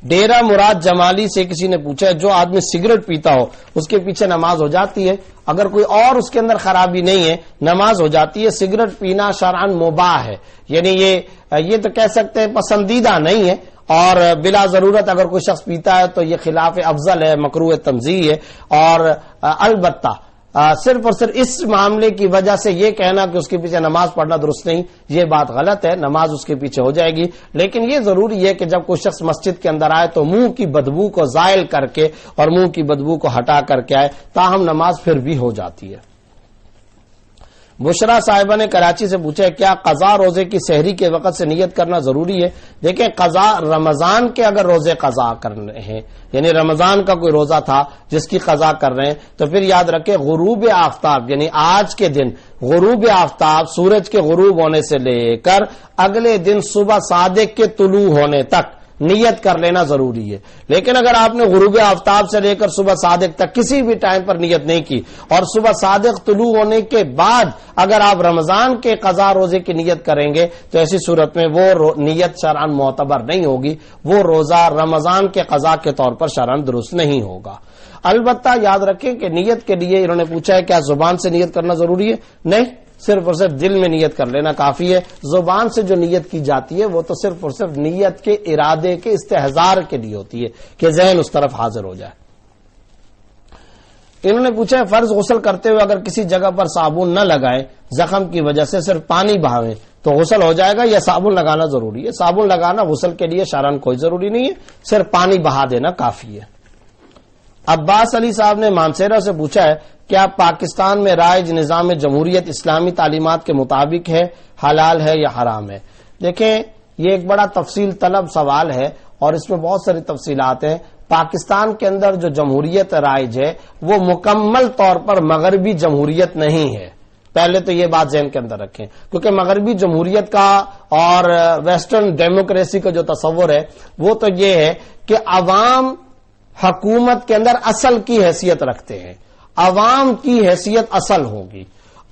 [SPEAKER 1] ڈیرہ مراد جمالی سے کسی نے پوچھا ہے جو آدمی سگریٹ پیتا ہو اس کے پیچھے نماز ہو جاتی ہے؟ اگر کوئی اور اس کے اندر خرابی نہیں ہے نماز ہو جاتی ہے۔ سگریٹ پینا شرعاً مباح ہے، یعنی یہ تو کہہ سکتے ہیں پسندیدہ نہیں ہے، اور بلا ضرورت اگر کوئی شخص پیتا ہے تو یہ خلاف افضل ہے، مکروہ تنزیہ ہے، اور البتہ صرف اور صرف اس معاملے کی وجہ سے یہ کہنا کہ اس کے پیچھے نماز پڑھنا درست نہیں، یہ بات غلط ہے، نماز اس کے پیچھے ہو جائے گی، لیکن یہ ضروری ہے کہ جب کوئی شخص مسجد کے اندر آئے تو منہ کی بدبو کو زائل کر کے اور منہ کی بدبو کو ہٹا کر کے آئے، تاہم نماز پھر بھی ہو جاتی ہے۔ بشرا صاحبہ نے کراچی سے پوچھا ہے کیا قضا روزے کی سحری کے وقت سے نیت کرنا ضروری ہے؟ دیکھیں، قضا رمضان کے اگر روزے قضا کر رہے ہیں، یعنی رمضان کا کوئی روزہ تھا جس کی قضا کر رہے ہیں، تو پھر یاد رکھیں غروب آفتاب یعنی آج کے دن غروب آفتاب سورج کے غروب ہونے سے لے کر اگلے دن صبح صادق کے طلوع ہونے تک نیت کر لینا ضروری ہے۔ لیکن اگر آپ نے غروب آفتاب سے لے کر صبح صادق تک کسی بھی ٹائم پر نیت نہیں کی اور صبح صادق طلوع ہونے کے بعد اگر آپ رمضان کے قضا روزے کی نیت کریں گے تو ایسی صورت میں وہ نیت شرعاً معتبر نہیں ہوگی، وہ روزہ رمضان کے قضا کے طور پر شرعاً درست نہیں ہوگا۔ البتہ یاد رکھیں کہ نیت کے لیے انہوں نے پوچھا ہے کیا زبان سے نیت کرنا ضروری ہے؟ نہیں، صرف اور صرف دل میں نیت کر لینا کافی ہے۔ زبان سے جو نیت کی جاتی ہے وہ تو صرف اور صرف نیت کے ارادے کے استحضار کے لیے ہوتی ہے کہ ذہن اس طرف حاضر ہو جائے۔ انہوں نے پوچھا ہے فرض غسل کرتے ہوئے اگر کسی جگہ پر صابن نہ لگائیں زخم کی وجہ سے صرف پانی بہاویں تو غسل ہو جائے گا یا صابن لگانا ضروری ہے؟ صابن لگانا غسل کے لیے شرعاً کوئی ضروری نہیں ہے، صرف پانی بہا دینا کافی ہے۔ عباس علی صاحب نے مانسیرا سے پوچھا ہے کیا پاکستان میں رائج نظام جمہوریت اسلامی تعلیمات کے مطابق ہے، حلال ہے یا حرام ہے؟ دیکھیں، یہ ایک بڑا تفصیل طلب سوال ہے اور اس میں بہت ساری تفصیلات ہیں۔ پاکستان کے اندر جو جمہوریت رائج ہے وہ مکمل طور پر مغربی جمہوریت نہیں ہے، پہلے تو یہ بات ذہن کے اندر رکھیں، کیونکہ مغربی جمہوریت کا اور ویسٹرن ڈیموکریسی کا جو تصور ہے وہ تو یہ ہے کہ عوام حکومت کے اندر اصل کی حیثیت رکھتے ہیں، عوام کی حیثیت اصل ہوگی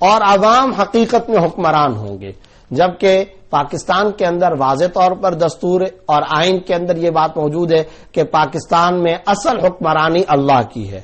[SPEAKER 1] اور عوام حقیقت میں حکمران ہوں گے، جبکہ پاکستان کے اندر واضح طور پر دستور اور آئین کے اندر یہ بات موجود ہے کہ پاکستان میں اصل حکمرانی اللہ کی ہے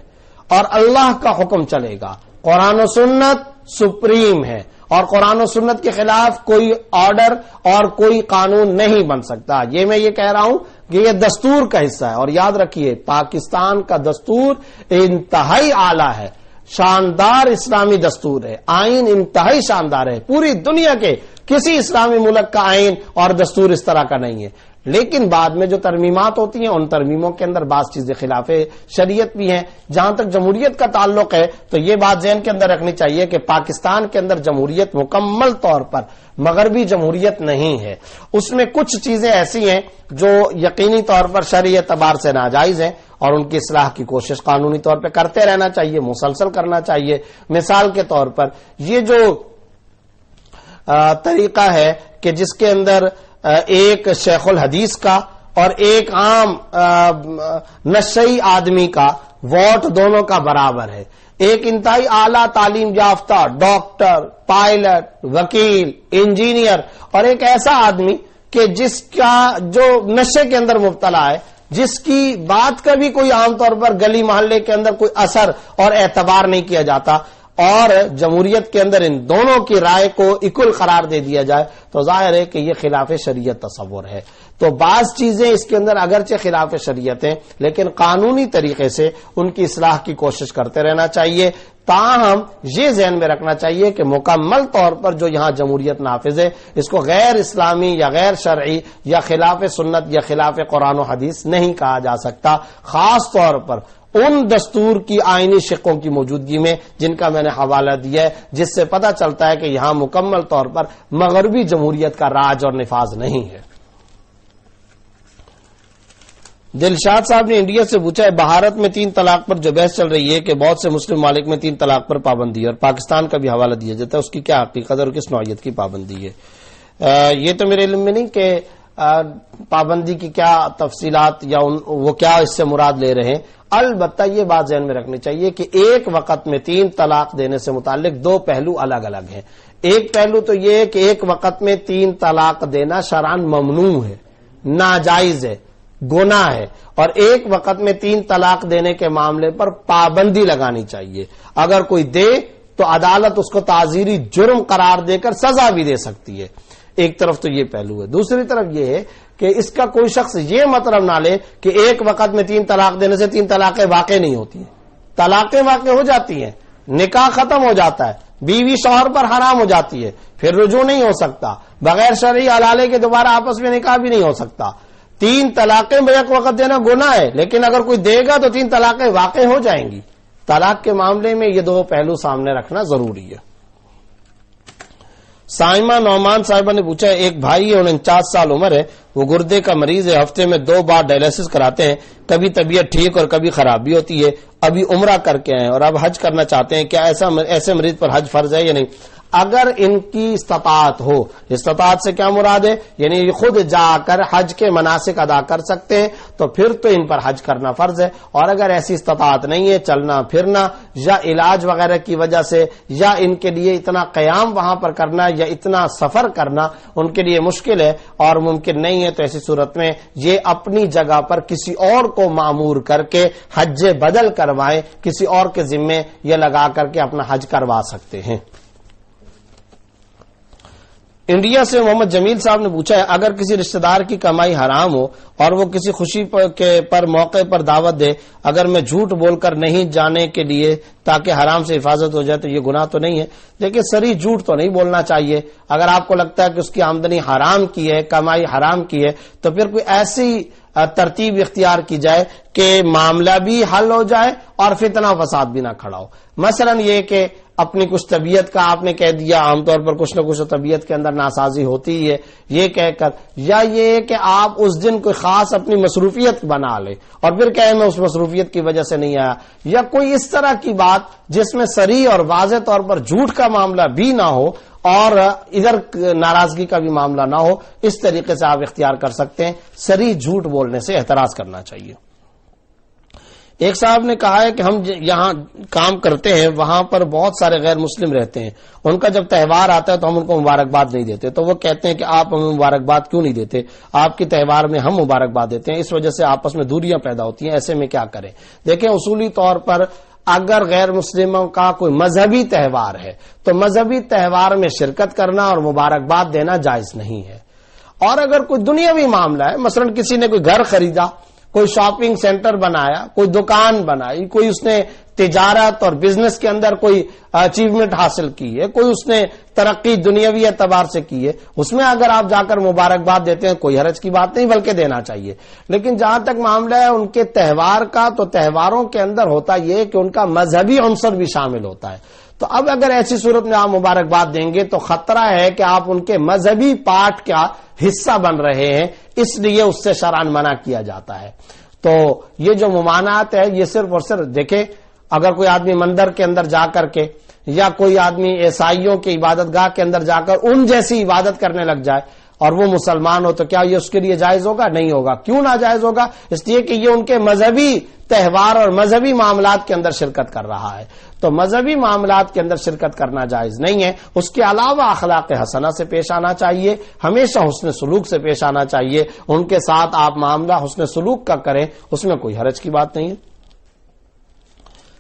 [SPEAKER 1] اور اللہ کا حکم چلے گا، قرآن و سنت سپریم ہے اور قرآن و سنت کے خلاف کوئی آرڈر اور کوئی قانون نہیں بن سکتا۔ یہ میں یہ کہہ رہا ہوں کہ یہ دستور کا حصہ ہے، اور یاد رکھیے پاکستان کا دستور انتہائی اعلیٰ ہے، شاندار اسلامی دستور ہے، آئین انتہائی شاندار ہے، پوری دنیا کے کسی اسلامی ملک کا آئین اور دستور اس طرح کا نہیں ہے، لیکن بعد میں جو ترمیمات ہوتی ہیں ان ترمیموں کے اندر بعض چیزیں خلاف شریعت بھی ہیں۔ جہاں تک جمہوریت کا تعلق ہے تو یہ بات ذہن کے اندر رکھنی چاہیے کہ پاکستان کے اندر جمہوریت مکمل طور پر مغربی جمہوریت نہیں ہے، اس میں کچھ چیزیں ایسی ہیں جو یقینی طور پر شرعی اعتبار سے ناجائز ہیں اور ان کی اصلاح کی کوشش قانونی طور پہ کرتے رہنا چاہیے، مسلسل کرنا چاہیے۔ مثال کے طور پر یہ جو طریقہ ہے کہ جس کے اندر ایک شیخ الحدیث کا اور ایک عام نشئی آدمی کا ووٹ دونوں کا برابر ہے، ایک انتہائی اعلیٰ تعلیم یافتہ ڈاکٹر، پائلٹ، وکیل، انجینئر، اور ایک ایسا آدمی کہ جس کا جو نشے کے اندر مبتلا ہے، جس کی بات کا بھی کوئی عام طور پر گلی محلے کے اندر کوئی اثر اور اعتبار نہیں کیا جاتا، اور جمہوریت کے اندر ان دونوں کی رائے کو اکول قرار دے دیا جائے تو ظاہر ہے کہ یہ خلاف شریعت تصور ہے۔ تو بعض چیزیں اس کے اندر اگرچہ خلاف شریعت ہیں لیکن قانونی طریقے سے ان کی اصلاح کی کوشش کرتے رہنا چاہیے، تاہم یہ ذہن میں رکھنا چاہیے کہ مکمل طور پر جو یہاں جمہوریت نافذ ہے اس کو غیر اسلامی یا غیر شرعی یا خلاف سنت یا خلاف قرآن و حدیث نہیں کہا جا سکتا، خاص طور پر ان دستور کی آئینی شقوں کی موجودگی میں جن کا میں نے حوالہ دیا ہے، جس سے پتہ چلتا ہے کہ یہاں مکمل طور پر مغربی جمہوریت کا راج اور نفاذ نہیں ہے۔ دلشاد صاحب نے انڈیا سے پوچھا ہے بھارت میں 3 طلاق پر جو بحث چل رہی ہے کہ بہت سے مسلم ممالک میں 3 طلاق پر پابندی ہے اور پاکستان کا بھی حوالہ دیا جاتا ہے، اس کی کیا حقیقت اور کس نوعیت کی پابندی ہے؟ یہ تو میرے علم میں نہیں کہ پابندی کی کیا تفصیلات یا وہ کیا اس سے مراد لے رہے ہیں، البتہ یہ بات ذہن میں رکھنی چاہیے کہ ایک وقت میں 3 طلاق دینے سے متعلق 2 پہلو الگ الگ ہیں۔ ایک پہلو تو یہ ہے کہ ایک وقت میں 3 طلاق دینا شرعاً ممنوع ہے، ناجائز ہے، گناہ ہے، اور ایک وقت میں 3 طلاق دینے کے معاملے پر پابندی لگانی چاہیے۔ اگر کوئی دے تو عدالت اس کو تعزیری جرم قرار دے کر سزا بھی دے سکتی ہے۔ ایک طرف تو یہ پہلو ہے، دوسری طرف یہ ہے کہ اس کا کوئی شخص یہ مطلب نہ لے کہ ایک وقت میں 3 طلاق دینے سے 3 طلاقیں واقع نہیں ہوتی ہیں۔ طلاقیں واقع ہو جاتی ہیں، نکاح ختم ہو جاتا ہے، بیوی شوہر پر حرام ہو جاتی ہے، پھر رجوع نہیں ہو سکتا، بغیر شرعی حلالے کے دوبارہ آپس میں نکاح بھی نہیں ہو سکتا۔ 3 طلاقیں بیک وقت دینا گناہ ہے، لیکن اگر کوئی دے گا تو 3 طلاقیں واقع ہو جائیں گی۔ طلاق کے معاملے میں یہ 2 پہلو سامنے رکھنا ضروری ہے۔ سائمہ نعمان صاحبہ نے پوچھا ہے ایک بھائی ہے، 49 سال عمر ہے، وہ گردے کا مریض ہے، ہفتے میں 2 بار ڈائلسس کراتے ہیں، کبھی طبیعت ٹھیک اور کبھی خراب بھی ہوتی ہے، ابھی عمرہ کر کے ہیں اور اب حج کرنا چاہتے ہیں، کیا ایسے مریض پر حج فرض ہے یا نہیں؟ اگر ان کی استطاعت ہو، استطاعت سے کیا مراد ہے؟ یعنی خود جا کر حج کے مناسک ادا کر سکتے ہیں تو پھر تو ان پر حج کرنا فرض ہے، اور اگر ایسی استطاعت نہیں ہے، چلنا پھرنا یا علاج وغیرہ کی وجہ سے یا ان کے لیے اتنا قیام وہاں پر کرنا یا اتنا سفر کرنا ان کے لیے مشکل ہے اور ممکن نہیں ہے، تو ایسی صورت میں یہ اپنی جگہ پر کسی اور کو مامور کر کے حج بدل کروائیں، کسی اور کے ذمے یہ لگا کر کے اپنا حج کروا سکتے ہیں۔ انڈیا سے محمد جمیل صاحب نے پوچھا ہے اگر کسی رشتہ دار کی کمائی حرام ہو اور وہ کسی خوشی پر موقع پر دعوت دے، اگر میں جھوٹ بول کر نہیں جانے کے لیے تاکہ حرام سے حفاظت ہو جائے تو یہ گناہ تو نہیں ہے؟ دیکھیں صریح جھوٹ تو نہیں بولنا چاہیے۔ اگر آپ کو لگتا ہے کہ اس کی آمدنی حرام کی ہے، کمائی حرام کی ہے، تو پھر کوئی ایسی ترتیب اختیار کی جائے کہ معاملہ بھی حل ہو جائے اور فتنہ فساد بھی نہ کھڑا ہو۔ مثلا یہ کہ اپنی کچھ طبیعت کا آپ نے کہہ دیا، عام طور پر کچھ نہ کچھ طبیعت کے اندر ناسازی ہوتی ہے، یہ کہہ کر، یا یہ کہ آپ اس دن کوئی خاص اپنی مصروفیت بنا لیں اور پھر کہیں میں اس مصروفیت کی وجہ سے نہیں آیا، یا کوئی اس طرح کی بات جس میں صریح اور واضح طور پر جھوٹ کا معاملہ بھی نہ ہو اور ادھر ناراضگی کا بھی معاملہ نہ ہو، اس طریقے سے آپ اختیار کر سکتے ہیں۔ صریح جھوٹ بولنے سے احتراز کرنا چاہیے۔ ایک صاحب نے کہا ہے کہ ہم یہاں کام کرتے ہیں، وہاں پر بہت سارے غیر مسلم رہتے ہیں، ان کا جب تہوار آتا ہے تو ہم ان کو مبارکباد نہیں دیتے، تو وہ کہتے ہیں کہ آپ ہمیں مبارکباد کیوں نہیں دیتے؟ آپ کے تہوار میں ہم مبارکباد دیتے ہیں، اس وجہ سے آپس میں دوریاں پیدا ہوتی ہیں، ایسے میں کیا کریں؟ دیکھیں اصولی طور پر اگر غیر مسلموں کا کوئی مذہبی تہوار ہے تو مذہبی تہوار میں شرکت کرنا اور مبارکباد دینا جائز نہیں ہے، اور اگر کوئی دنیاوی معاملہ ہے، مثلا کسی نے کوئی گھر خریدا، کوئی شاپنگ سینٹر بنایا، کوئی دکان بنائی، کوئی اس نے تجارت اور بزنس کے اندر کوئی اچیومنٹ حاصل کی ہے، کوئی اس نے ترقی دنیاوی اعتبار سے کی ہے، اس میں اگر آپ جا کر مبارکباد دیتے ہیں کوئی حرج کی بات نہیں، بلکہ دینا چاہیے۔ لیکن جہاں تک معاملہ ہے ان کے تہوار کا، تو تہواروں کے اندر ہوتا یہ کہ ان کا مذہبی عنصر بھی شامل ہوتا ہے، تو اب اگر ایسی صورت میں آپ مبارکباد دیں گے تو خطرہ ہے کہ آپ ان کے مذہبی پارٹ کا حصہ بن رہے ہیں، اس لیے اس سے شرعاً منع کیا جاتا ہے۔ تو یہ جو ممانعت ہے یہ صرف اور صرف دیکھیں، اگر کوئی آدمی مندر کے اندر جا کر کے یا کوئی آدمی عیسائیوں کی عبادت گاہ کے اندر جا کر ان جیسی عبادت کرنے لگ جائے اور وہ مسلمان ہو، تو کیا یہ اس کے لیے جائز ہوگا؟ نہیں ہوگا۔ کیوں ناجائز ہوگا؟ اس لیے کہ یہ ان کے مذہبی تہوار اور مذہبی معاملات کے اندر شرکت کر رہا ہے۔ تو مذہبی معاملات کے اندر شرکت کرنا جائز نہیں ہے۔ اس کے علاوہ اخلاق حسنہ سے پیش آنا چاہیے، ہمیشہ حسن سلوک سے پیش آنا چاہیے، ان کے ساتھ آپ معاملہ حسن سلوک کا کریں، اس میں کوئی حرج کی بات نہیں ہے۔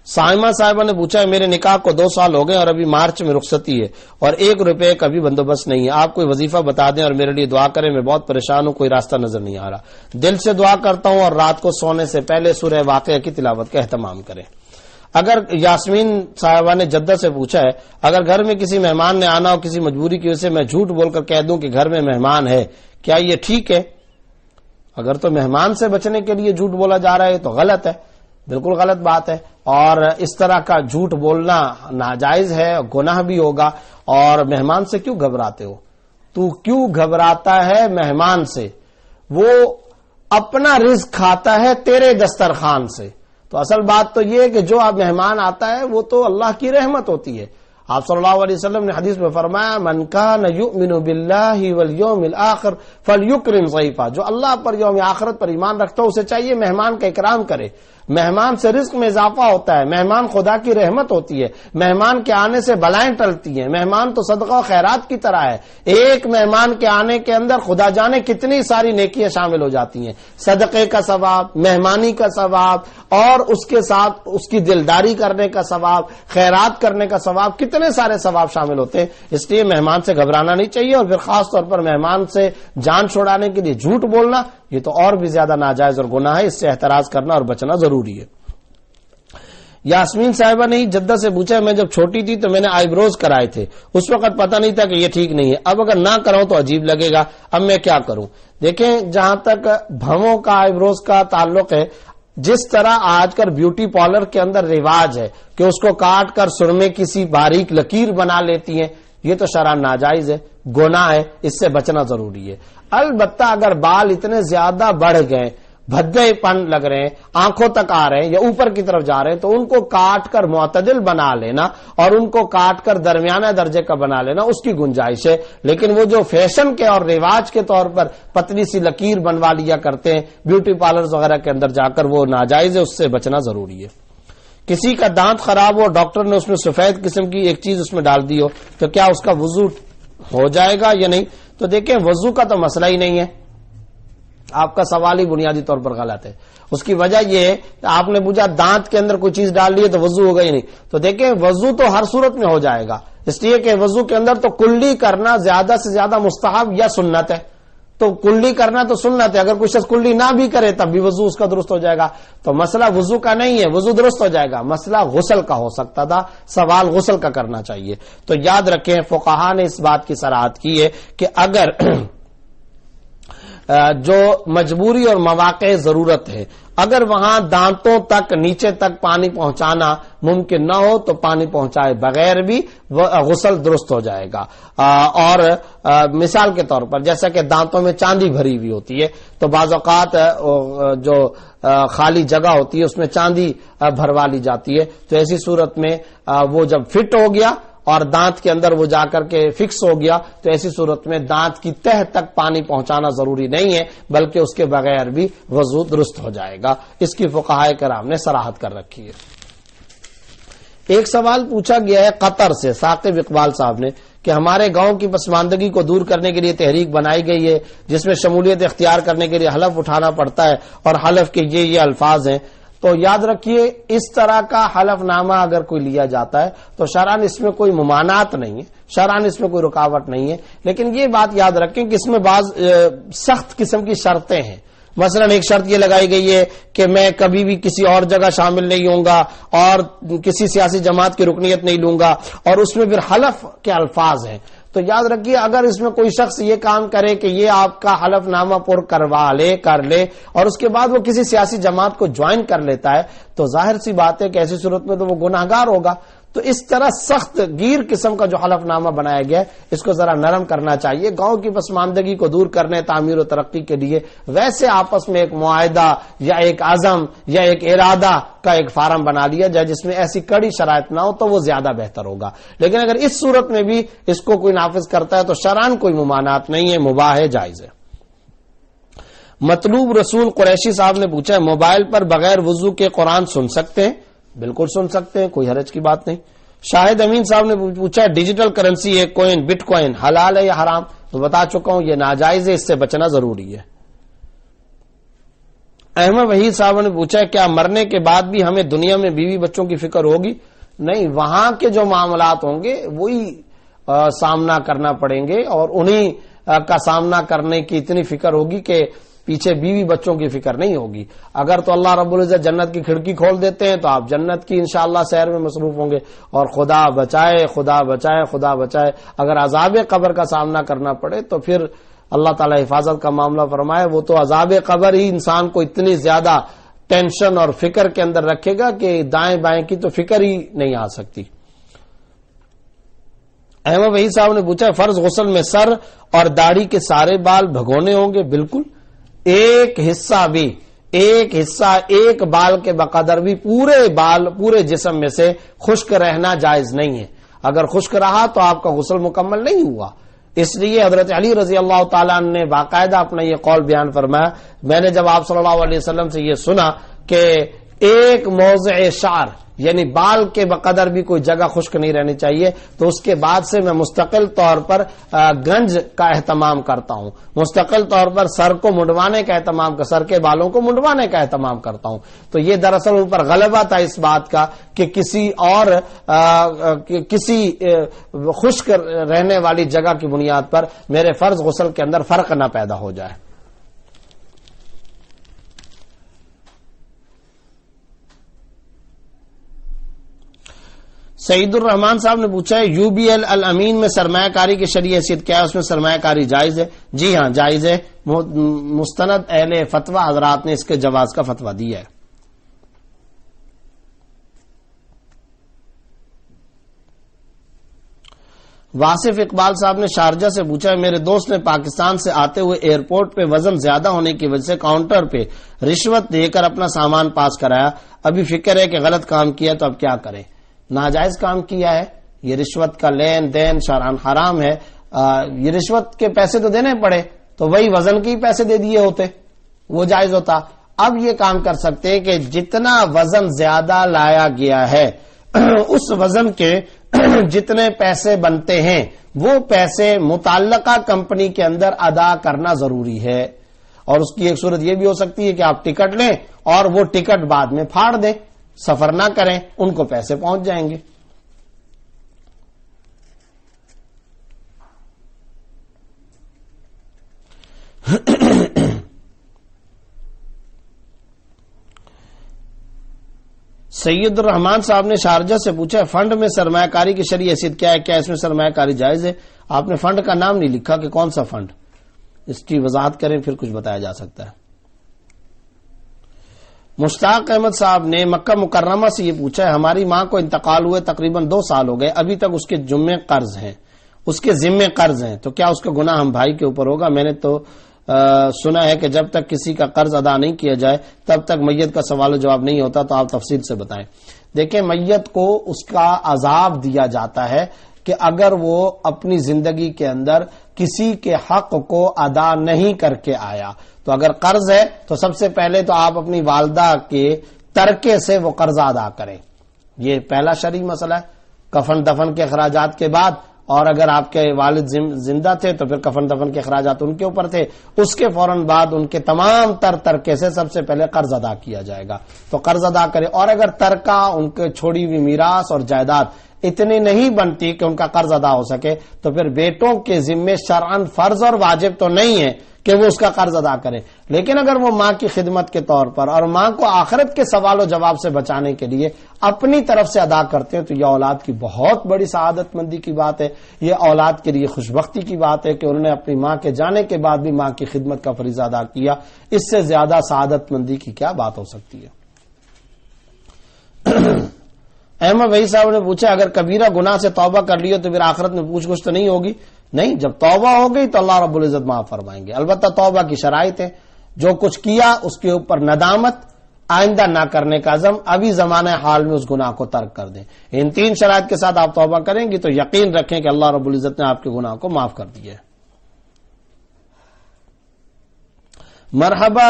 [SPEAKER 1] سائمہ صاحبہ نے پوچھا ہے میرے نکاح کو 2 سال ہو گئے اور ابھی مارچ میں رخصتی ہے اور 1 روپے کا بھی بندوبست نہیں ہے، آپ کوئی وظیفہ بتا دیں اور میرے لیے دعا کریں، میں بہت پریشان ہوں، کوئی راستہ نظر نہیں آ رہا۔ دل سے دعا کرتا ہوں اور رات کو سونے سے پہلے سورہ واقعہ کی تلاوت کا اہتمام کریں۔ اگر یاسمین صاحبہ نے جدہ سے پوچھا ہے اگر گھر میں کسی مہمان نے آنا ہو کسی مجبوری کی وجہ سے میں جھوٹ بول کر کہہ دوں کہ گھر میں مہمان ہے، کیا یہ ٹھیک ہے؟ اگر تو مہمان سے بچنے کے لیے جھوٹ بولا جا رہا ہے تو غلط ہے، بالکل غلط بات ہے، اور اس طرح کا جھوٹ بولنا ناجائز ہے، گناہ بھی ہوگا۔ اور مہمان سے کیوں گھبراتے ہو؟ تو کیوں گھبراتا ہے مہمان سے؟ وہ اپنا رزق کھاتا ہے تیرے دسترخوان سے۔ تو اصل بات تو یہ ہے کہ جو اب مہمان آتا ہے وہ تو اللہ کی رحمت ہوتی ہے۔ آپ صلی اللہ علیہ وسلم نے حدیث میں فرمایا من کان یؤمن باللہ والیوم الآخر فلیکرم ضیفہ، جو اللہ پر یوم آخرت پر ایمان رکھتا ہے اسے چاہیے مہمان کا اکرام کرے۔ مہمان سے رزق میں اضافہ ہوتا ہے، مہمان خدا کی رحمت ہوتی ہے، مہمان کے آنے سے بلائیں ٹلتی ہیں، مہمان تو صدقہ و خیرات کی طرح ہے۔ ایک مہمان کے آنے کے اندر خدا جانے کتنی ساری نیکیاں شامل ہو جاتی ہیں، صدقے کا ثواب، مہمانی کا ثواب، اور اس کے ساتھ اس کی دلداری کرنے کا ثواب، خیرات کرنے کا ثواب، کتنے سارے ثواب شامل ہوتے ہیں۔ اس لیے مہمان سے گھبرانا نہیں چاہیے، اور پھر خاص طور پر مہمان سے جان چھڑانے کے لیے جھوٹ بولنا یہ تو اور بھی زیادہ ناجائز اور گناہ ہے، اس سے احتراز کرنا اور بچنا ضروری ہے۔ یاسمین صاحبہ نے جدہ سے پوچھا میں جب چھوٹی تھی تو میں نے آئی بروز کرائے تھے، اس وقت پتہ نہیں تھا کہ یہ ٹھیک نہیں ہے، اب اگر نہ کراؤں تو عجیب لگے گا، اب میں کیا کروں؟ دیکھیں، جہاں تک بھووں کا آئی بروز کا تعلق ہے، جس طرح آج کل بیوٹی پارلر کے اندر رواج ہے کہ اس کو کاٹ کر سرمے کسی باریک لکیر بنا لیتی ہیں، یہ تو شرعاً ناجائز ہے، گناہ ہے، اس سے بچنا ضروری ہے۔ البتہ اگر بال اتنے زیادہ بڑھ گئے، بھدے پن لگ رہے ہیں، آنکھوں تک آ رہے ہیں یا اوپر کی طرف جا رہے ہیں، تو ان کو کاٹ کر معتدل بنا لینا اور ان کو کاٹ کر درمیانہ درجے کا بنا لینا اس کی گنجائش ہے۔ لیکن وہ جو فیشن کے اور رواج کے طور پر پتلی سی لکیر بنوا لیا کرتے ہیں بیوٹی پارلرز وغیرہ کے اندر جا کر، وہ ناجائز ہے، اس سے بچنا ضروری ہے۔ کسی کا دانت خراب ہو، ڈاکٹر نے اس میں سفید قسم کی ایک چیز اس میں ڈال دی ہو، تو کیا اس کا وضو ہو جائے گا یا نہیں؟ تو دیکھیں، وضو کا تو مسئلہ ہی نہیں ہے، آپ کا سوال ہی بنیادی طور پر غلط ہے۔ اس کی وجہ یہ ہے کہ آپ نے پوچھا دانت کے اندر کوئی چیز ڈال لی ہے تو وضو ہوگا ہی نہیں، تو دیکھیں وضو تو ہر صورت میں ہو جائے گا، اس لیے کہ وضو کے اندر تو کلی کرنا زیادہ سے زیادہ مستحب یا سنت ہے، تو کلی کرنا تو سنت ہے، اگر کوئی شخص کلی نہ بھی کرے تب بھی وضو اس کا درست ہو جائے گا۔ تو مسئلہ وضو کا نہیں ہے، وضو درست ہو جائے گا، مسئلہ غسل کا ہو سکتا تھا، سوال غسل کا کرنا چاہیے۔ تو یاد رکھیں، فقہا نے اس بات کی صراحت کی ہے کہ اگر جو مجبوری اور مواقع ضرورت ہے، اگر وہاں دانتوں تک نیچے تک پانی پہنچانا ممکن نہ ہو تو پانی پہنچائے بغیر بھی غسل درست ہو جائے گا۔ اور مثال کے طور پر جیسا کہ دانتوں میں چاندی بھری ہوئی ہوتی ہے، تو بعض اوقات جو خالی جگہ ہوتی ہے اس میں چاندی بھروا لی جاتی ہے، تو ایسی صورت میں وہ جب فٹ ہو گیا اور دانت کے اندر وہ جا کر کے فکس ہو گیا، تو ایسی صورت میں دانت کی تہ تک پانی پہنچانا ضروری نہیں ہے، بلکہ اس کے بغیر بھی وضو درست ہو جائے گا۔ اس کی فقہائے کرام نے صراحت کر رکھی ہے۔ ایک سوال پوچھا گیا ہے قطر سے ثاقب اقبال صاحب نے کہ ہمارے گاؤں کی پسماندگی کو دور کرنے کے لیے تحریک بنائی گئی ہے جس میں شمولیت اختیار کرنے کے لیے حلف اٹھانا پڑتا ہے اور حلف کے یہ الفاظ ہیں، تو یاد رکھیے اس طرح کا حلف نامہ اگر کوئی لیا جاتا ہے تو شرعاً اس میں کوئی ممانعت نہیں ہے، شرعاً اس میں کوئی رکاوٹ نہیں ہے، لیکن یہ بات یاد رکھیں کہ اس میں بعض سخت قسم کی شرطیں ہیں۔ مثلا ایک شرط یہ لگائی گئی ہے کہ میں کبھی بھی کسی اور جگہ شامل نہیں ہوں گا اور کسی سیاسی جماعت کی رکنیت نہیں لوں گا، اور اس میں پھر حلف کے الفاظ ہیں۔ تو یاد رکھیے اگر اس میں کوئی شخص یہ کام کرے کہ یہ آپ کا حلف نامہ پر کر لے اور اس کے بعد وہ کسی سیاسی جماعت کو جوائن کر لیتا ہے، تو ظاہر سی بات ہے کہ ایسی صورت میں تو وہ گناہگار ہوگا۔ تو اس طرح سخت گیر قسم کا جو حلف نامہ بنایا گیا ہے اس کو ذرا نرم کرنا چاہیے. گاؤں کی پسماندگی کو دور کرنے، تعمیر و ترقی کے لیے ویسے آپس میں ایک معاہدہ یا ایک عزم یا ایک ارادہ کا ایک فارم بنا لیا جائے جس میں ایسی کڑی شرائط نہ ہو تو وہ زیادہ بہتر ہوگا. لیکن اگر اس صورت میں بھی اس کو کوئی نافذ کرتا ہے تو شرعاً کوئی ممانعت نہیں ہے، مباح ہے، جائز ہے. مطلوب رسول قریشی صاحب نے پوچھا ہے موبائل پر بغیر وضو کے قرآن سن سکتے ہیں؟ بالکل سن سکتے ہیں، کوئی حرج کی بات نہیں. شاہد امین صاحب نے پوچھا ہے ڈیجیٹل کرنسی ایک کوئن بٹ کوئن حلال ہے یا حرام؟ تو بتا چکا ہوں یہ ناجائز ہے، اس سے بچنا ضروری ہے. احمد وحید صاحب نے پوچھا ہے کیا مرنے کے بعد بھی ہمیں دنیا میں بیوی بچوں کی فکر ہوگی؟ نہیں، وہاں کے جو معاملات ہوں گے وہی سامنا کرنا پڑیں گے اور انہی کا سامنا کرنے کی اتنی فکر ہوگی کہ پیچھے بیوی بچوں کی فکر نہیں ہوگی. اگر تو اللہ رب العزت جنت کی کھڑکی کھول دیتے ہیں تو آپ جنت کی انشاءاللہ سیر میں مصروف ہوں گے. اور خدا بچائے خدا بچائے خدا بچائے اگر عذاب قبر کا سامنا کرنا پڑے تو پھر اللہ تعالی حفاظت کا معاملہ فرمائے. وہ تو عذاب قبر ہی انسان کو اتنی زیادہ ٹینشن اور فکر کے اندر رکھے گا کہ دائیں بائیں کی تو فکر ہی نہیں آ سکتی. احمد وحید صاحب نے پوچھا فرض غسل میں سر اور داڑھی کے سارے بال بھگونے ہوں گے؟ بالکل، ایک حصہ ایک بال کے بقدر بھی پورے بال پورے جسم میں سے خشک رہنا جائز نہیں ہے. اگر خشک رہا تو آپ کا غسل مکمل نہیں ہوا. اس لیے حضرت علی رضی اللہ تعالیٰ نے باقاعدہ اپنا یہ قول بیان فرمایا. میں نے جب آپ صلی اللہ علیہ وسلم سے یہ سنا کہ ایک موضع شعر یعنی بال کے بقدر بھی کوئی جگہ خشک نہیں رہنی چاہیے تو اس کے بعد سے میں مستقل طور پر گنج کا اہتمام کرتا ہوں، مستقل طور پر سر کو منڈوانے کا اہتمام، سر کے بالوں کو منڈوانے کا اہتمام کرتا ہوں. تو یہ دراصل ان پر غلبہ تھا اس بات کا کہ کسی خشک رہنے والی جگہ کی بنیاد پر میرے فرض غسل کے اندر فرق نہ پیدا ہو جائے. سعید الرحمان صاحب نے پوچھا ہے یو بی ایل الامین میں سرمایہ کاری کی شرعی حیثیت کیا ہے؟ اس میں سرمایہ کاری جائز ہے؟ جی ہاں جائز ہے. مستند اہل فتویٰ حضرات نے اس کے جواز کا فتویٰ دیا ہے. واصف اقبال صاحب نے شارجہ سے پوچھا ہے میرے دوست نے پاکستان سے آتے ہوئے ایئرپورٹ پہ وزن زیادہ ہونے کی وجہ سے کاؤنٹر پہ رشوت دے کر اپنا سامان پاس کرایا. ابھی فکر ہے کہ غلط کام کیا تو اب کیا کریں؟ ناجائز کام کیا ہے، یہ رشوت کا لین دین شرعاً حرام ہے. یہ رشوت کے پیسے تو دینے پڑے تو وہی وزن کے ہی پیسے دے دیے ہوتے وہ جائز ہوتا. اب یہ کام کر سکتے ہیں کہ جتنا وزن زیادہ لایا گیا ہے اس وزن کے جتنے پیسے بنتے ہیں وہ پیسے متعلقہ کمپنی کے اندر ادا کرنا ضروری ہے. اور اس کی ایک صورت یہ بھی ہو سکتی ہے کہ آپ ٹکٹ لیں اور وہ ٹکٹ بعد میں پھاڑ دیں، سفر نہ کریں، ان کو پیسے پہنچ جائیں گے. سید الرحمان صاحب نے شارجہ سے پوچھا فنڈ میں سرمایہ کاری کی شرعی حیثیت کیا ہے؟ کیا اس میں سرمایہ کاری جائز ہے؟ آپ نے فنڈ کا نام نہیں لکھا کہ کون سا فنڈ، اس کی وضاحت کریں پھر کچھ بتایا جا سکتا ہے. مشتاق احمد صاحب نے مکہ مکرمہ سے یہ پوچھا ہے ہماری ماں کو انتقال ہوئے تقریباً 2 سال ہو گئے، ابھی تک اس کے ذمے قرض ہیں تو کیا اس کا گناہ ہم بھائی کے اوپر ہوگا؟ میں نے تو سنا ہے کہ جب تک کسی کا قرض ادا نہیں کیا جائے تب تک میت کا سوال و جواب نہیں ہوتا. تو آپ تفصیل سے بتائیں. دیکھیں میت کو اس کا عذاب دیا جاتا ہے کہ اگر وہ اپنی زندگی کے اندر کسی کے حق کو ادا نہیں کر کے آیا تو اگر قرض ہے تو سب سے پہلے تو آپ اپنی والدہ کے ترکے سے وہ قرض ادا کریں. یہ پہلا شرعی مسئلہ ہے. کفن دفن کے اخراجات کے بعد، اور اگر آپ کے والد زندہ تھے تو پھر کفن دفن کے اخراجات ان کے اوپر تھے، اس کے فوراً بعد ان کے تمام ترکے سے سب سے پہلے قرض ادا کیا جائے گا. تو قرض ادا کرے. اور اگر ترکہ ان کے چھوڑی ہوئی میراث اور جائیداد اتنی نہیں بنتی کہ ان کا قرض ادا ہو سکے تو پھر بیٹوں کے ذمے شرعاً فرض اور واجب تو نہیں ہے کہ وہ اس کا قرض ادا کریں، لیکن اگر وہ ماں کی خدمت کے طور پر اور ماں کو آخرت کے سوال و جواب سے بچانے کے لیے اپنی طرف سے ادا کرتے ہیں تو یہ اولاد کی بہت بڑی سعادت مندی کی بات ہے. یہ اولاد کے لیے خوشبختی کی بات ہے کہ انہوں نے اپنی ماں کے جانے کے بعد بھی ماں کی خدمت کا فریضہ ادا کیا. اس سے زیادہ سعادت مندی کی کیا بات ہو سکتی ہے؟ احمد وحید صاحب نے پوچھا اگر کبیرہ گناہ سے توبہ کر لیو تو پھر آخرت میں پوچھ گچھ تو نہیں ہوگی؟ نہیں، جب توبہ ہو گئی تو اللہ رب العزت معاف فرمائیں گے. البتہ توبہ کی شرائط ہے، جو کچھ کیا اس کے اوپر ندامت، آئندہ نہ کرنے کا عزم، ابھی زمانہ حال میں اس گناہ کو ترک کر دیں. ان 3 شرائط کے ساتھ آپ توبہ کریں گی تو یقین رکھیں کہ اللہ رب العزت نے آپ کے گناہ کو معاف کر دیا ہے. مرحبا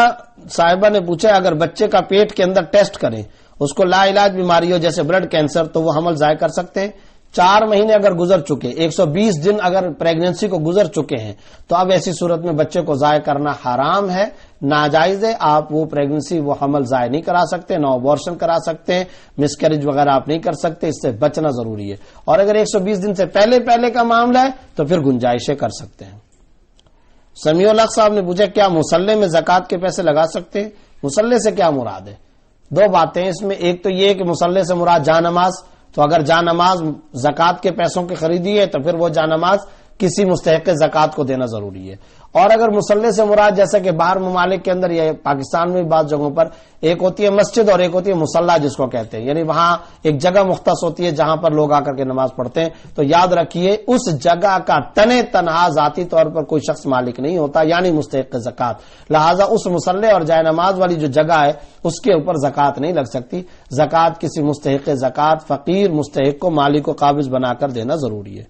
[SPEAKER 1] صاحبہ نے پوچھا اگر بچے کا پیٹ کے اندر ٹیسٹ کریں، اس کو لا علاج بیماری ہو جیسے بلڈ کینسر، تو وہ حمل ضائع کر سکتے ہیں؟ 4 مہینے اگر گزر چکے، 120 دن اگر پریگننسی کو گزر چکے ہیں تو اب ایسی صورت میں بچے کو ضائع کرنا حرام ہے، ناجائز ہے. آپ وہ پریگننسی، وہ حمل ضائع نہیں کرا سکتے، نہ ابورشن کرا سکتے ہیں، مس کیریج وغیرہ آپ نہیں کر سکتے. اس سے بچنا ضروری ہے. اور اگر 120 دن سے پہلے کا معاملہ ہے تو پھر گنجائشیں کر سکتے ہیں. سمیع الحق صاحب نے پوچھا کیا مصلے میں زکوٰۃ کے پیسے لگا سکتے ہیں؟ مصلے سے کیا مراد ہے؟ 2 باتیں اس میں. ایک تو یہ کہ مصلے سے مراد جا نماز، تو اگر جا نماز زکوٰۃ کے پیسوں کی خریدی ہے تو پھر وہ جا نماز کسی مستحق زکوٰۃ کو دینا ضروری ہے. اور اگر مصلے سے مراد جیسا کہ باہر ممالک کے اندر یا پاکستان میں بعض جگہوں پر ایک ہوتی ہے مسجد اور ایک ہوتی ہے مصلی جس کو کہتے ہیں، یعنی وہاں ایک جگہ مختص ہوتی ہے جہاں پر لوگ آ کر کے نماز پڑھتے ہیں، تو یاد رکھیے اس جگہ کا تنہا ذاتی طور پر کوئی شخص مالک نہیں ہوتا، یعنی مستحق زکوٰۃ. لہٰذا اس مصلی اور جائے نماز والی جو جگہ ہے اس کے اوپر زکوٰۃ نہیں لگ سکتی. زکوٰۃ کسی مستحق زکوٰۃ فقیر مستحق کو مالک کو قابض بنا کر دینا ضروری ہے.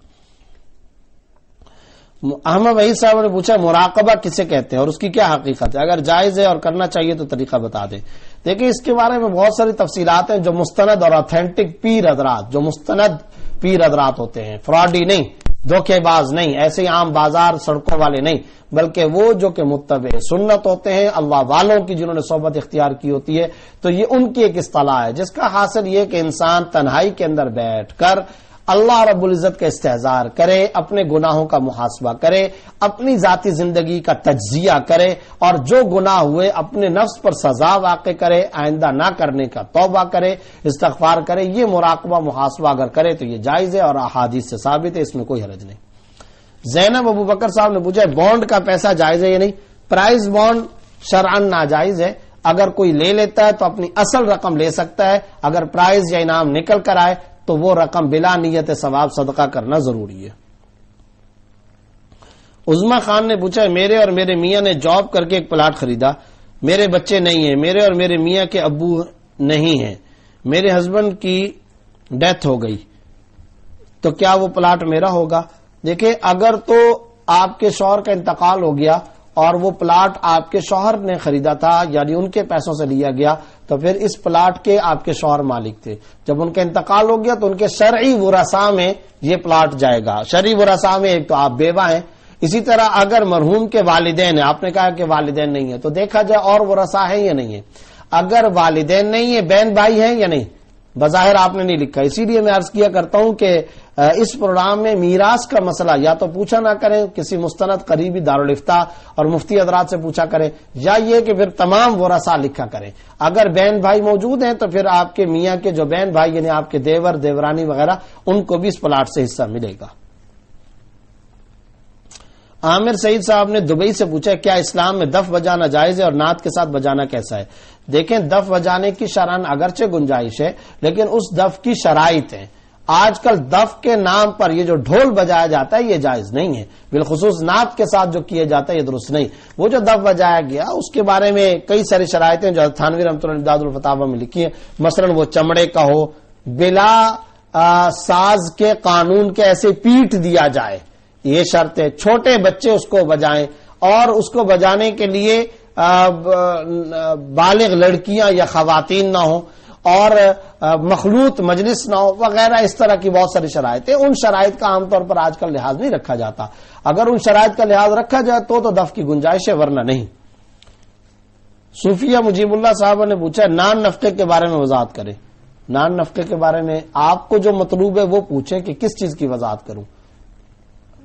[SPEAKER 1] احمد وحید صاحب نے پوچھا مراقبہ کسے کہتے ہیں اور اس کی کیا حقیقت ہے؟ اگر جائز ہے اور کرنا چاہیے تو طریقہ بتا دیں. دیکھیں اس کے بارے میں بہت ساری تفصیلات ہیں. جو مستند اور آتھینٹک پیر حضرات، جو مستند پیر حضرات ہوتے ہیں، فراڈی نہیں، دھوکے باز نہیں، ایسے ہی عام بازار سڑکوں والے نہیں، بلکہ وہ جو کہ متبع سنت ہوتے ہیں، اللہ والوں کی جنہوں نے صحبت اختیار کی ہوتی ہے، تو یہ ان کی ایک اصطلاح ہے جس کا حاصل یہ کہ انسان تنہائی کے اندر بیٹھ کر اللہ رب العزت کا استحضار کرے، اپنے گناہوں کا محاسبہ کرے، اپنی ذاتی زندگی کا تجزیہ کرے، اور جو گناہ ہوئے اپنے نفس پر سزا واقع کرے، آئندہ نہ کرنے کا توبہ کرے، استغفار کرے. یہ مراقبہ محاسبہ اگر کرے تو یہ جائز ہے اور احادیث سے ثابت ہے، اس میں کوئی حرج نہیں. زینب ابو بکر صاحب نے پوچھا بانڈ کا پیسہ جائز ہے یا نہیں؟ پرائز بانڈ شرعن ناجائز ہے. اگر کوئی لے لیتا ہے تو اپنی اصل رقم لے سکتا ہے، اگر پرائز یا انعام نکل کر آئے تو وہ رقم بلا نیت ثواب صدقہ کرنا ضروری ہے. عظما خان نے پوچھا میرے اور میرے میاں نے جاب کر کے ایک پلاٹ خریدا، میرے بچے نہیں ہیں، میرے اور میرے میاں کے ابو نہیں ہیں، میرے ہسبینڈ کی ڈیتھ ہو گئی، تو کیا وہ پلاٹ میرا ہوگا؟ دیکھیں اگر تو آپ کے شوہر کا انتقال ہو گیا اور وہ پلاٹ آپ کے شوہر نے خریدا تھا، یعنی ان کے پیسوں سے لیا گیا، تو پھر اس پلاٹ کے آپ کے شوہر مالک تھے. جب ان کا انتقال ہو گیا تو ان کے شرعی ورثاء میں یہ پلاٹ جائے گا. شرعی ورثاء میں ایک تو آپ بیوہ ہیں. اسی طرح اگر مرحوم کے والدین ہیں، آپ نے کہا کہ والدین نہیں ہیں، تو دیکھا جائے اور ورثاء ہیں یا نہیں ہے. اگر والدین نہیں ہیں، بہن بھائی ہیں یا نہیں؟ بظاہر آپ نے نہیں لکھا. اسی لیے میں عرض کیا کرتا ہوں کہ اس پروگرام میں میراث کا مسئلہ یا تو پوچھا نہ کریں، کسی مستند قریبی دارالفتہ اور مفتی حضرات سے پوچھا کریں، یا یہ کہ پھر تمام ورثاء لکھا کریں. اگر بہن بھائی موجود ہیں تو پھر آپ کے میاں کے جو بہن بھائی یعنی آپ کے دیور دیورانی وغیرہ، ان کو بھی اس پلاٹ سے حصہ ملے گا. عامر سعید صاحب نے دبئی سے پوچھا کیا اسلام میں دف بجانا جائز ہے اور نعت کے ساتھ بجانا کیسا ہے؟ دیکھیں دف بجانے کی شرعاً اگرچہ گنجائش ہے، لیکن اس دف کی شرائط ہیں. آج کل دف کے نام پر یہ جو ڈھول بجایا جاتا ہے یہ جائز نہیں ہے، بالخصوص نعت کے ساتھ جو کیا جاتا ہے یہ درست نہیں. وہ جو دف بجایا گیا اس کے بارے میں کئی ساری شرائطیں جو تھانوی رحمۃ اللہ امداد الفتاوی میں لکھی ہیں. مثلا وہ چمڑے کا ہو، بلا ساز کے قانون کے ایسے پیٹ دیا جائے، یہ شرط ہے. چھوٹے بچے اس کو بجائیں اور اس کو بجانے کے لیے بالغ لڑکیاں یا خواتین نہ ہوں اور مخلوط مجلس نہ ہو وغیرہ، اس طرح کی بہت ساری شرائط ہیں. ان شرائط کا عام طور پر آج کل لحاظ نہیں رکھا جاتا. اگر ان شرائط کا لحاظ رکھا جائے تو دف کی گنجائش ہے، ورنہ نہیں. صوفیہ مجیب اللہ صاحب نے پوچھا نان نفقے کے بارے میں وضاحت کریں. نان نفقے کے بارے میں آپ کو جو مطلوب ہے وہ پوچھیں کہ کس چیز کی وضاحت کروں.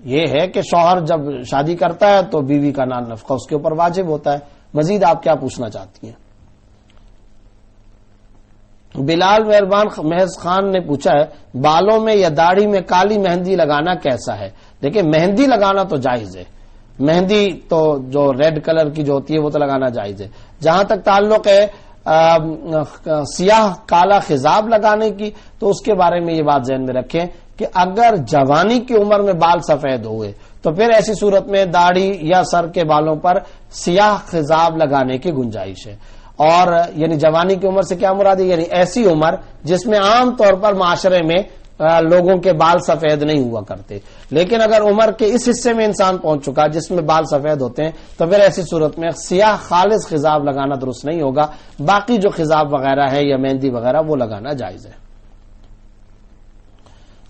[SPEAKER 1] یہ ہے کہ شوہر جب شادی کرتا ہے تو بیوی کا نان نفقہ اس کے اوپر واجب ہوتا ہے. مزید آپ کیا پوچھنا چاہتی ہیں؟ بلال مہربان محض خان نے پوچھا ہے بالوں میں یا داڑھی میں کالی مہندی لگانا کیسا ہے؟ دیکھیں مہندی لگانا تو جائز ہے، مہندی تو جو ریڈ کلر کی جو ہوتی ہے وہ تو لگانا جائز ہے. جہاں تک تعلق ہے سیاہ کالا خضاب لگانے کی، تو اس کے بارے میں یہ بات ذہن میں رکھیں کہ اگر جوانی کی عمر میں بال سفید ہوئے تو پھر ایسی صورت میں داڑھی یا سر کے بالوں پر سیاہ خضاب لگانے کی گنجائش ہے۔ اور یعنی جوانی کی عمر سے کیا مراد ہے؟ یعنی ایسی عمر جس میں عام طور پر معاشرے میں لوگوں کے بال سفید نہیں ہوا کرتے، لیکن اگر عمر کے اس حصے میں انسان پہنچ چکا جس میں بال سفید ہوتے ہیں تو پھر ایسی صورت میں سیاہ خالص خضاب لگانا درست نہیں ہوگا، باقی جو خضاب وغیرہ ہے یا مہندی وغیرہ وہ لگانا جائز ہے۔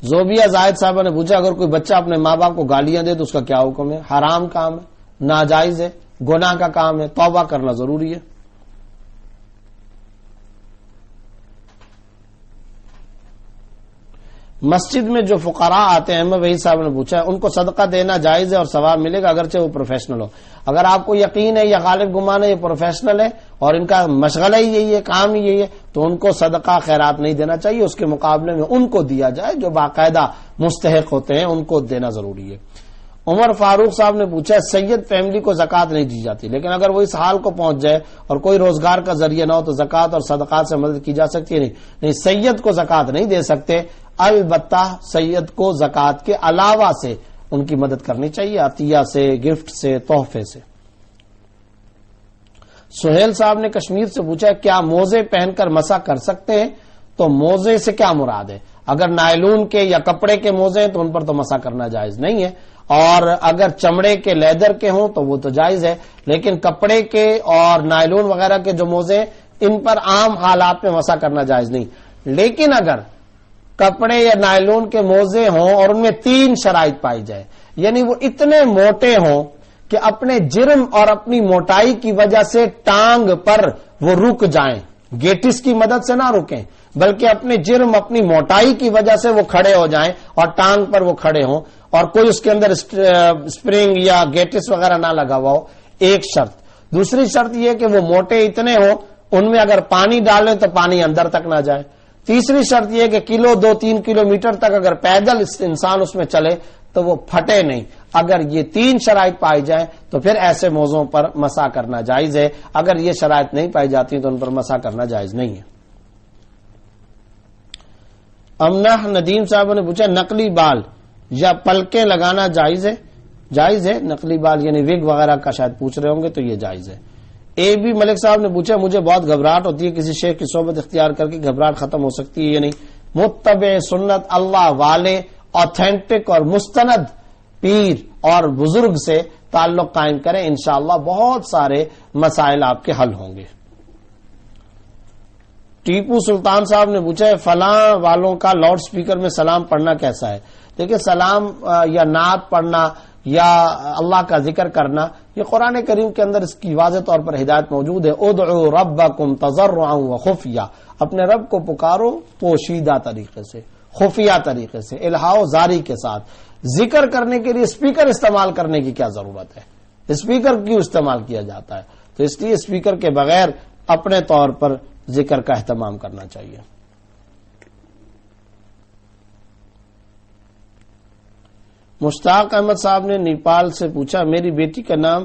[SPEAKER 1] زوبیہ زاہد صاحبہ نے پوچھا اگر کوئی بچہ اپنے ماں باپ کو گالیاں دے تو اس کا کیا حکم ہے؟ حرام کام ہے، ناجائز ہے، گناہ کا کام ہے، توبہ کرنا ضروری ہے۔ مسجد میں جو فقراء آتے ہیں، احمد وحید صاحب نے پوچھا ان کو صدقہ دینا جائز ہے اور ثواب ملے گا اگرچہ وہ پروفیشنل ہو؟ اگر آپ کو یقین ہے یا غالب گمان ہے یہ پروفیشنل ہے اور ان کا مشغلہ ہی یہی ہے، کام ہی یہی ہے، تو ان کو صدقہ خیرات نہیں دینا چاہیے، اس کے مقابلے میں ان کو دیا جائے جو باقاعدہ مستحق ہوتے ہیں، ان کو دینا ضروری ہے۔ عمر فاروق صاحب نے پوچھا سید فیملی کو زکوٰۃ نہیں دی جاتی، لیکن اگر وہ اس حال کو پہنچ جائے اور کوئی روزگار کا ذریعہ نہ ہو تو زکوٰۃ اور صدقات سے مدد کی جا سکتی ہے؟ نہیں، سید کو زکوٰۃ نہیں دے سکتے، البتہ سید کو زکوٰۃ کے علاوہ سے ان کی مدد کرنی چاہیے، عطیہ سے، گفٹ سے، تحفے سے۔ سہیل صاحب نے کشمیر سے پوچھا کیا موزے پہن کر مسح کر سکتے ہیں؟ تو موزے سے کیا مراد ہے؟ اگر نائلون کے یا کپڑے کے موزے ہیں تو ان پر تو مسح کرنا جائز نہیں ہے، اور اگر چمڑے کے لیدر کے ہوں تو وہ تو جائز ہے، لیکن کپڑے کے اور نائلون وغیرہ کے جو موزے ہیں ان پر عام حالات میں مسح کرنا جائز نہیں۔ لیکن اگر کپڑے یا نائلون کے موزے ہوں اور ان میں 3 شرائط پائی جائے، یعنی وہ اتنے موٹے ہوں کہ اپنے جرم اور اپنی موٹائی کی وجہ سے ٹانگ پر وہ رک جائیں، گیٹس کی مدد سے نہ رکیں بلکہ اپنے جرم اپنی موٹائی کی وجہ سے وہ کھڑے ہو جائیں اور ٹانگ پر وہ کھڑے ہوں اور کوئی اس کے اندر اسپرنگ یا گیٹس وغیرہ نہ لگا ہوا ہو، ایک شرط۔ دوسری شرط یہ کہ وہ موٹے اتنے ہوں ان میں اگر پانی ڈالیں تو پانی اندر تک نہ جائے۔ تیسری شرط یہ کہ 2-3 کلومیٹر تک اگر پیدل انسان اس میں چلے تو وہ پھٹے نہیں۔ اگر یہ 3 شرائط پائی جائیں تو پھر ایسے موضوعوں پر مسح کرنا جائز ہے، اگر یہ شرائط نہیں پائی جاتی تو ان پر مسح کرنا جائز نہیں ہے۔ امنہ ندیم صاحب نے پوچھا نقلی بال یا پلکیں لگانا جائز ہے؟ جائز ہے، نقلی بال یعنی وگ وغیرہ کا شاید پوچھ رہے ہوں گے تو یہ جائز ہے۔ اے بی ملک صاحب نے پوچھا مجھے بہت گھبراہٹ ہوتی ہے، کسی شیخ کی صحبت اختیار کر کے گھبراہٹ ختم ہو سکتی ہے یا نہیں؟ متبع سنت اللہ والے آتھینٹک اور مستند پیر اور بزرگ سے تعلق قائم کریں، انشاءاللہ بہت سارے مسائل آپ کے حل ہوں گے۔ ٹیپو سلطان صاحب نے پوچھا ہے فلاں والوں کا لاؤڈ سپیکر میں سلام پڑھنا کیسا ہے؟ دیکھیں سلام یا نعت پڑھنا یا اللہ کا ذکر کرنا یہ قرآن کریم کے اندر اس کی واضح طور پر ہدایت موجود ہے۔ ادعوا ربکم تضرعا وخفیا، اپنے رب کو پکارو پوشیدہ طریقے سے، خفیہ طریقے سے، الہا و زاری کے ساتھ۔ ذکر کرنے کے لیے اسپیکر استعمال کرنے کی کیا ضرورت ہے؟ اسپیکر کیوں استعمال کیا جاتا ہے؟ تو اس لیے اسپیکر کے بغیر اپنے طور پر ذکر کا اہتمام کرنا چاہیے۔ مشتاق احمد صاحب نے نیپال سے پوچھا میری بیٹی کا نام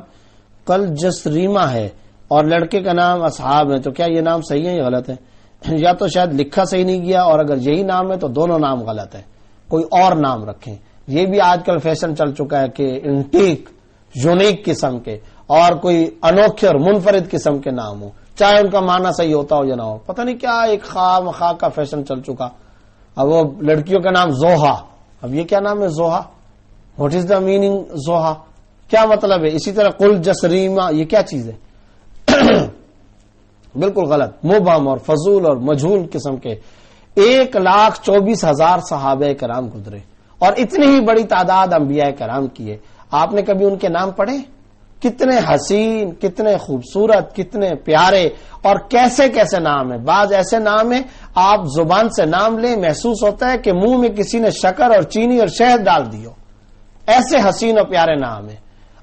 [SPEAKER 1] کل جسریما ہے اور لڑکے کا نام اصحاب ہے، تو کیا یہ نام صحیح ہے یا غلط ہے؟ یا تو شاید لکھا صحیح نہیں گیا، اور اگر یہی نام ہے تو دونوں نام غلط ہے، کوئی اور نام رکھیں۔ یہ بھی آج کل فیشن چل چکا ہے کہ انٹیک یونیک قسم کے اور کوئی انوکھے اور منفرد قسم کے نام ہو، چاہے ان کا معنی صحیح ہوتا ہو یا نہ ہو۔ پتہ نہیں کیا ایک خواہ مخواہ کا فیشن چل چکا۔ اب وہ لڑکیوں کا نام زوہا، اب یہ کیا نام ہے زوہا؟ What is the meaning زوہا؟ کیا مطلب ہے؟ اسی طرح قل جسریما، یہ کیا چیز ہے؟ بالکل غلط، مبہم اور فضول اور مجہول قسم کے 1,24,000 صحابہ کرام گزرے اور اتنی ہی بڑی تعداد انبیاء کرام کی ہے۔ آپ نے کبھی ان کے نام پڑھے؟ کتنے حسین، کتنے خوبصورت، کتنے پیارے اور کیسے کیسے نام ہیں۔ بعض ایسے نام ہیں آپ زبان سے نام لیں محسوس ہوتا ہے کہ منہ میں کسی نے شکر اور چینی اور شہد ڈال دی ہو، ایسے حسین اور پیارے نام ہیں۔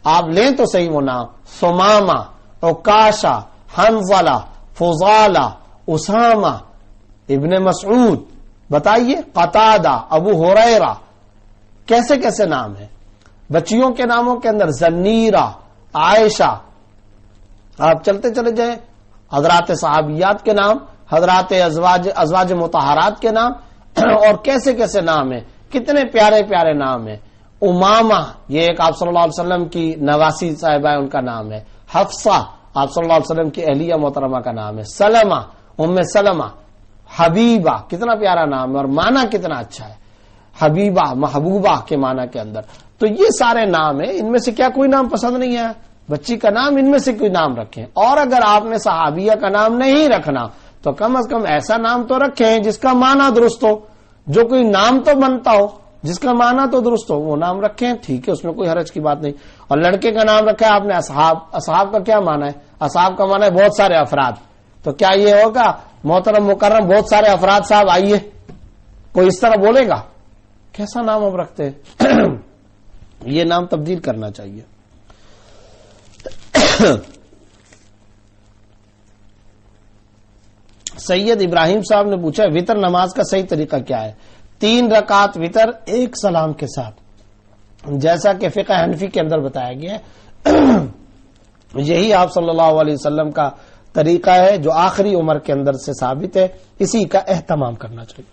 [SPEAKER 1] آپ لیں تو صحیح وہ نام، ثمامہ، عکاشہ، حنظلہ، فضالہ، اسامہ، ابن مسعود، بتائیے، قتادہ، ابو ہریرہ، کیسے کیسے نام ہیں۔ بچیوں کے ناموں کے اندر زنیرہ، عائشہ، آپ چلتے چلے جائیں، حضرات صحابیات کے نام، حضرات ازواج مطہرات کے نام، اور کیسے کیسے نام ہیں، کتنے پیارے پیارے نام ہیں۔ امامہ، یہ ایک آپ صلی اللہ علیہ وسلم کی نواسی صاحبہ ان کا نام ہے۔ حفصہ، آپ صلی اللہ علیہ وسلم کی اہلیہ محترمہ کا نام ہے۔ سلمہ، ام سلمہ۔ حبیبہ، کتنا پیارا نام ہے اور معنی کتنا اچھا ہے، حبیبہ، محبوبہ کے معنی کے اندر۔ تو یہ سارے نام ہیں، ان میں سے کیا کوئی نام پسند نہیں ہے؟ بچی کا نام ان میں سے کوئی نام رکھیں۔ اور اگر آپ نے صحابیہ کا نام نہیں رکھنا تو کم از کم ایسا نام تو رکھیں جس کا معنی درست ہو، جو کوئی نام تو بنتا ہو جس کا معنی تو درست ہو، وہ نام رکھیں، ٹھیک ہے، اس میں کوئی حرج کی بات نہیں۔ اور لڑکے کا نام رکھا ہے آپ نے اصحاب، اصحاب کا کیا معنی ہے؟ اصحاب کا معنی ہے بہت سارے افراد۔ تو کیا یہ ہوگا محترم مکرم بہت سارے افراد صاحب آئیے، کوئی اس طرح بولے گا؟ کیسا نام ہم رکھتے ہیں؟ یہ نام تبدیل کرنا چاہیے۔ سید ابراہیم صاحب نے پوچھا وطر نماز کا صحیح طریقہ کیا ہے؟ 3 رکعت وطر 1 سلام کے ساتھ، جیسا کہ فقہ حنفی کے اندر بتایا گیا ہے۔ یہی آپ صلی اللہ علیہ وسلم کا طریقہ ہے جو آخری عمر کے اندر سے ثابت ہے، اسی کا اہتمام کرنا چاہیے۔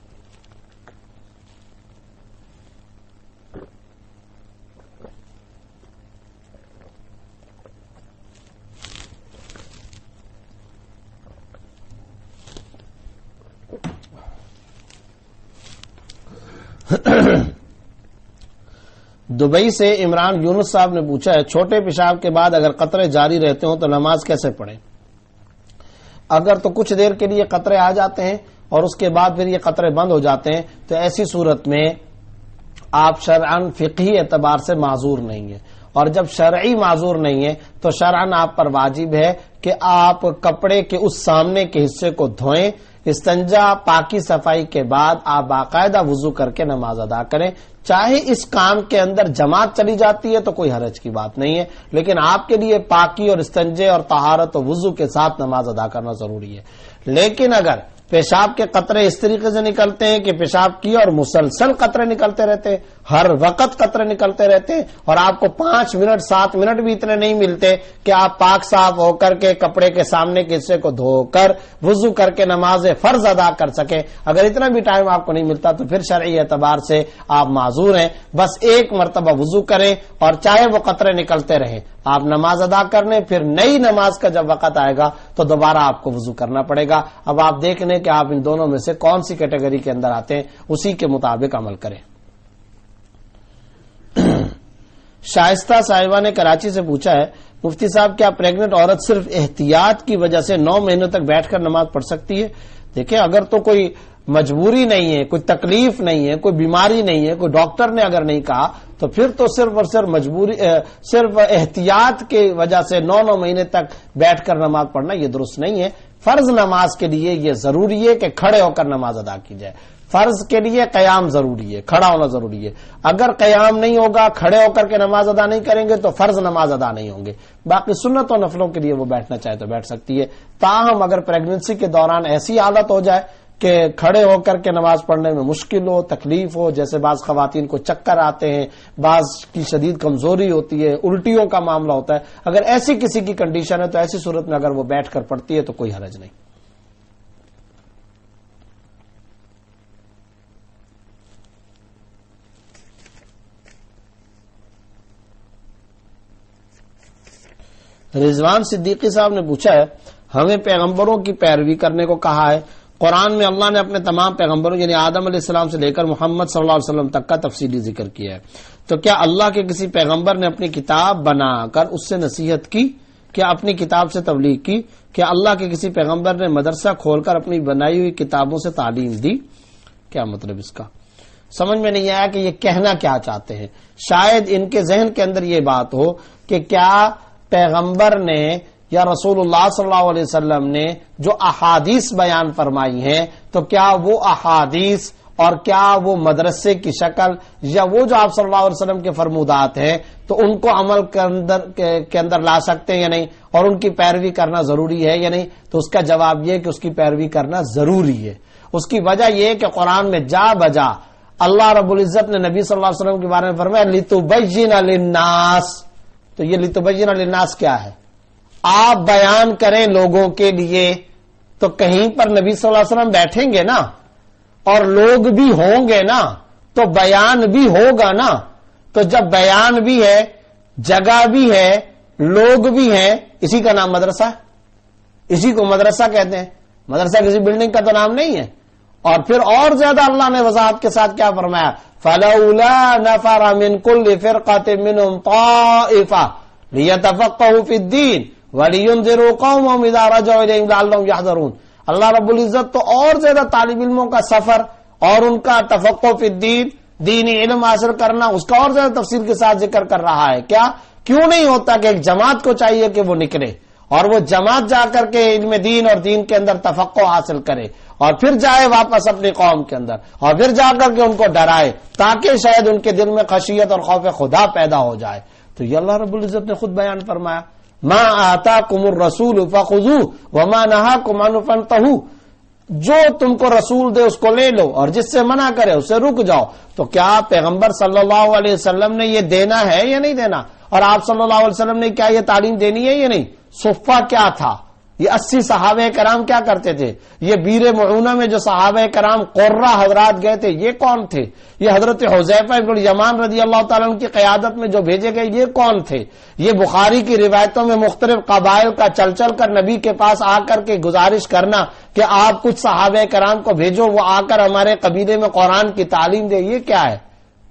[SPEAKER 1] دبئی سے عمران یونس صاحب نے پوچھا ہے چھوٹے پیشاب کے بعد اگر قطرے جاری رہتے ہوں تو نماز کیسے پڑھیں؟ اگر تو کچھ دیر کے لیے قطرے آ جاتے ہیں اور اس کے بعد پھر یہ قطرے بند ہو جاتے ہیں تو ایسی صورت میں آپ شرعاً فقہی اعتبار سے معذور نہیں ہیں، اور جب شرعی معذور نہیں ہے تو شرعاً آپ پر واجب ہے کہ آپ کپڑے کے اس سامنے کے حصے کو دھوئیں، استنجا پاکی صفائی کے بعد آپ باقاعدہ وضو کر کے نماز ادا کریں۔ چاہے اس کام کے اندر جماعت چلی جاتی ہے تو کوئی حرج کی بات نہیں ہے، لیکن آپ کے لیے پاکی اور استنجے اور طہارت و وضو کے ساتھ نماز ادا کرنا ضروری ہے۔ لیکن اگر پیشاب کے قطرے اس طریقے سے نکلتے ہیں کہ پیشاب کی اور مسلسل قطرے نکلتے رہتے ہیں، ہر وقت قطرے نکلتے رہتے ہیں، اور آپ کو 5 منٹ 7 منٹ بھی اتنے نہیں ملتے کہ آپ پاک صاف ہو کر کے کپڑے کے سامنے کے حصے کو دھو کر وضو کر کے نماز فرض ادا کر سکیں، اگر اتنا بھی ٹائم آپ کو نہیں ملتا تو پھر شرعی اعتبار سے آپ معذور ہیں۔ بس ایک مرتبہ وضو کریں اور چاہے وہ قطرے نکلتے رہیں، آپ نماز ادا کرنے، پھر نئی نماز کا جب وقت آئے گا تو دوبارہ آپ کو وضو کرنا پڑے گا۔ اب آپ دیکھ لیں کہ آپ ان دونوں میں سے کون سی کیٹیگری کے اندر آتے ہیں، اسی کے مطابق عمل کریں۔ شائستہ صاحبہ نے کراچی سے پوچھا ہے مفتی صاحب کیا پریگننٹ عورت صرف احتیاط کی وجہ سے 9 مہینوں تک بیٹھ کر نماز پڑھ سکتی ہے؟ دیکھیں اگر تو کوئی مجبوری نہیں ہے، کوئی تکلیف نہیں ہے، کوئی بیماری نہیں ہے، کوئی ڈاکٹر نے اگر نہیں کہا تو پھر تو صرف اور صرف احتیاط کی وجہ سے 9 مہینے تک بیٹھ کر نماز پڑھنا یہ درست نہیں ہے۔ فرض نماز کے لیے یہ ضروری ہے کہ کھڑے ہو کر نماز ادا کی جائے، فرض کے لیے قیام ضروری ہے، کھڑا ہونا ضروری ہے۔ اگر قیام نہیں ہوگا، کھڑے ہو کر کے نماز ادا نہیں کریں گے تو فرض نماز ادا نہیں ہوں گے۔ باقی سنت و نفلوں کے لیے وہ بیٹھنا چاہے تو بیٹھ سکتی ہے۔ تاہم اگر پریگننسی کے دوران ایسی حالت ہو جائے کہ کھڑے ہو کر کے نماز پڑھنے میں مشکل ہو، تکلیف ہو، جیسے بعض خواتین کو چکر آتے ہیں، بعض کی شدید کمزوری ہوتی ہے، الٹیوں کا معاملہ ہوتا ہے، اگر ایسی کسی کی کنڈیشن ہے تو ایسی صورت میں اگر وہ بیٹھ کر پڑھتی ہے تو کوئی حرج نہیں۔ رضوان صدیقی صاحب نے پوچھا ہے ہمیں پیغمبروں کی پیروی کرنے کو کہا ہے، قرآن میں اللہ نے اپنے تمام پیغمبروں یعنی آدم علیہ السلام سے لے کر محمد صلی اللہ علیہ وسلم تک کا تفصیلی ذکر کیا ہے، تو کیا اللہ کے کسی پیغمبر نے اپنی کتاب بنا کر اس سے نصیحت کی؟ کیا اپنی کتاب سے تبلیغ کی؟ کیا اللہ کے کسی پیغمبر نے مدرسہ کھول کر اپنی بنائی ہوئی کتابوں سے تعلیم دی؟ کیا مطلب اس کا سمجھ میں نہیں آیا کہ یہ کہنا کیا چاہتے ہیں۔ شاید ان کے ذہن کے اندر یہ بات ہو کہ کیا پیغمبر نے یا رسول اللہ صلی اللہ علیہ وسلم نے جو احادیث بیان فرمائی ہیں تو کیا وہ احادیث اور کیا وہ مدرسے کی شکل یا وہ جو آپ صلی اللہ علیہ وسلم کے فرمودات ہیں تو ان کو عمل کے اندر لا سکتے ہیں یا نہیں، اور ان کی پیروی کرنا ضروری ہے یا نہیں؟ تو اس کا جواب یہ کہ اس کی پیروی کرنا ضروری ہے۔ اس کی وجہ یہ کہ قرآن میں جا بجا اللہ رب العزت نے نبی صلی اللہ علیہ وسلم کے بارے میں فرمایا لِتُبَيِّنَ لِلنَّاسِ، تو یہ لِتُبَيِّنَ لِلنَّاسِ کیا ہے؟ آپ بیان کریں لوگوں کے لیے تو کہیں پر نبی صلی اللہ علیہ وسلم بیٹھیں گے نا اور لوگ بھی ہوں گے نا تو بیان بھی ہوگا نا. تو جب بیان بھی ہے، جگہ بھی ہے، لوگ بھی ہیں، اسی کا نام مدرسہ ہے. اسی کو مدرسہ کہتے ہیں. مدرسہ کسی بلڈنگ کا تو نام نہیں ہے. اور پھر اور زیادہ اللہ نے وضاحت کے ساتھ کیا فرمایا؟ فَلَوْلَا نَفَرَ مِنْ كُلِّ فِرْقَةٍ مِّنْهُمْ طَائِفَةٌ لِيَتَفَقَّهُوا فِي الدِّينِ وَلِيُنذِرُوا قَوْمَهُمْ إِذَا رَجَعُوا إِلَيْهِمْ لَعَلَّهُمْ يَحْذَرُونَ. اللہ رب العزت تو اور زیادہ طالب علموں کا سفر اور ان کا تفقہ فی الدین، دینی علم حاصل کرنا، اس کا اور زیادہ تفصیل کے ساتھ ذکر کر رہا ہے. کیوں نہیں ہوتا کہ ایک جماعت کو چاہیے کہ وہ نکلے اور وہ جماعت جا کر کے علم دین اور دین کے اندر تفقہ حاصل کرے اور پھر جائے واپس اپنی قوم کے اندر اور پھر جا کر کے ان کو ڈرائے تاکہ شاید ان کے دل میں خشیت اور خوف خدا پیدا ہو جائے. تو یہ اللہ رب العزت نے خود بیان فرمایا، ما آتاکم الرسول فخذوہ وما نہاکم عنہ فانتہوا. جو تم کو رسول دے اس کو لے لو اور جس سے منع کرے اسے رک جاؤ. تو کیا پیغمبر صلی اللہ علیہ وسلم نے یہ دینا ہے یا نہیں دینا؟ اور آپ صلی اللہ علیہ وسلم نے کیا یہ تعلیم دینی ہے یا نہیں؟ صفہ کیا تھا؟ یہ 80 صحابہ کرام کیا کرتے تھے؟ یہ بیر معونہ میں جو صحابہ کرام قرہ حضرات گئے تھے یہ کون تھے؟ یہ حضرت حذیفہ بن الیمان رضی اللہ تعالیٰ عنہ کی قیادت میں جو بھیجے گئے یہ کون تھے؟ یہ بخاری کی روایتوں میں مختلف قبائل کا چل چل کر نبی کے پاس آ کر کے گزارش کرنا کہ آپ کچھ صحابہ کرام کو بھیجو وہ آ کر ہمارے قبیلے میں قرآن کی تعلیم دے، یہ کیا ہے؟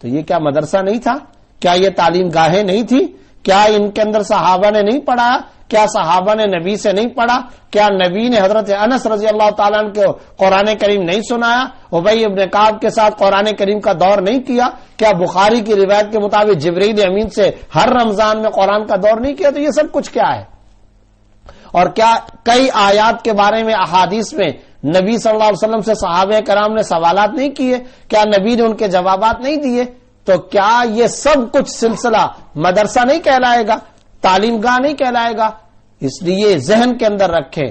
[SPEAKER 1] تو یہ کیا مدرسہ نہیں تھا؟ کیا یہ تعلیم گاہیں نہیں تھی؟ کیا ان کے اندر صحابہ نے نہیں پڑھا؟ کیا صحابہ نے نبی سے نہیں پڑھا؟ کیا نبی نے حضرت انس رضی اللہ تعالیٰ عنہ کو قرآن کریم نہیں سنایا؟ ابی ابن کعب کے ساتھ قرآن کریم کا دور نہیں کیا؟ کیا بخاری کی روایت کے مطابق جبرائیل امین سے ہر رمضان میں قرآن کا دور نہیں کیا؟ تو یہ سب کچھ کیا ہے؟ اور کیا کئی آیات کے بارے میں احادیث میں نبی صلی اللہ علیہ وسلم سے صحابہ کرام نے سوالات نہیں کیے؟ کیا نبی نے ان کے جوابات نہیں دیے؟ تو کیا یہ سب کچھ سلسلہ مدرسہ نہیں کہلائے گا؟ تعلیم گاہ نہیں کہلائے گا؟ اس لیے ذہن کے اندر رکھیں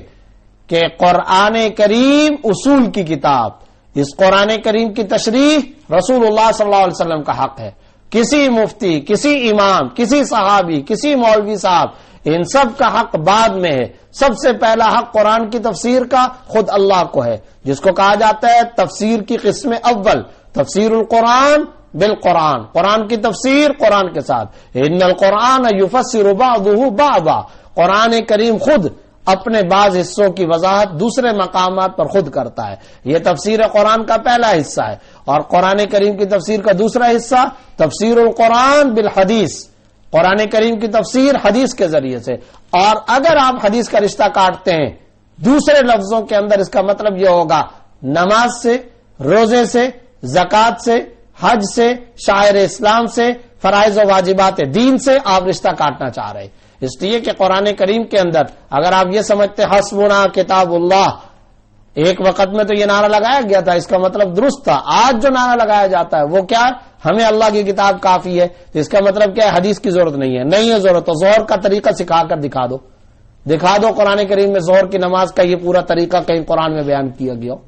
[SPEAKER 1] کہ قرآن کریم اصول کی کتاب، اس قرآن کریم کی تشریح رسول اللہ صلی اللہ علیہ وسلم کا حق ہے. کسی مفتی، کسی امام، کسی صحابی، کسی مولوی صاحب، ان سب کا حق بعد میں ہے. سب سے پہلا حق قرآن کی تفسیر کا خود اللہ کو ہے، جس کو کہا جاتا ہے تفسیر کی قسم اول، تفسیر القرآن بالقرآن، قرآن کی تفسیر قرآن کے ساتھ. ان القرآن یفسر بعضہ بعضا، قرآن کریم خود اپنے بعض حصوں کی وضاحت دوسرے مقامات پر خود کرتا ہے. یہ تفسیر قرآن کا پہلا حصہ ہے. اور قرآن کریم کی تفسیر کا دوسرا حصہ تفسیر القرآن بالحدیث، قرآن کریم کی تفسیر حدیث کے ذریعے سے. اور اگر آپ حدیث کا رشتہ کاٹتے ہیں دوسرے لفظوں کے اندر، اس کا مطلب یہ ہوگا نماز سے، روزے سے، زکوٰۃ سے، حج سے، شاعر اسلام سے، فرائض و واجبات دین سے آپ رشتہ کاٹنا چاہ رہے ہیں. اس لیے کہ قرآن کریم کے اندر اگر آپ یہ سمجھتے حسبنا کتاب اللہ، ایک وقت میں تو یہ نعرہ لگایا گیا تھا، اس کا مطلب درست تھا. آج جو نعرہ لگایا جاتا ہے وہ کیا؟ ہمیں اللہ کی کتاب کافی ہے. تو اس کا مطلب کیا ہے؟ حدیث کی ضرورت نہیں ہے. نہیں ہے ضرورت تو ظہر کا طریقہ سکھا کر دکھا دو قرآن کریم میں ظہر کی نماز کا یہ پورا طریقہ کہیں قرآن میں بیان کیا گیا ہو.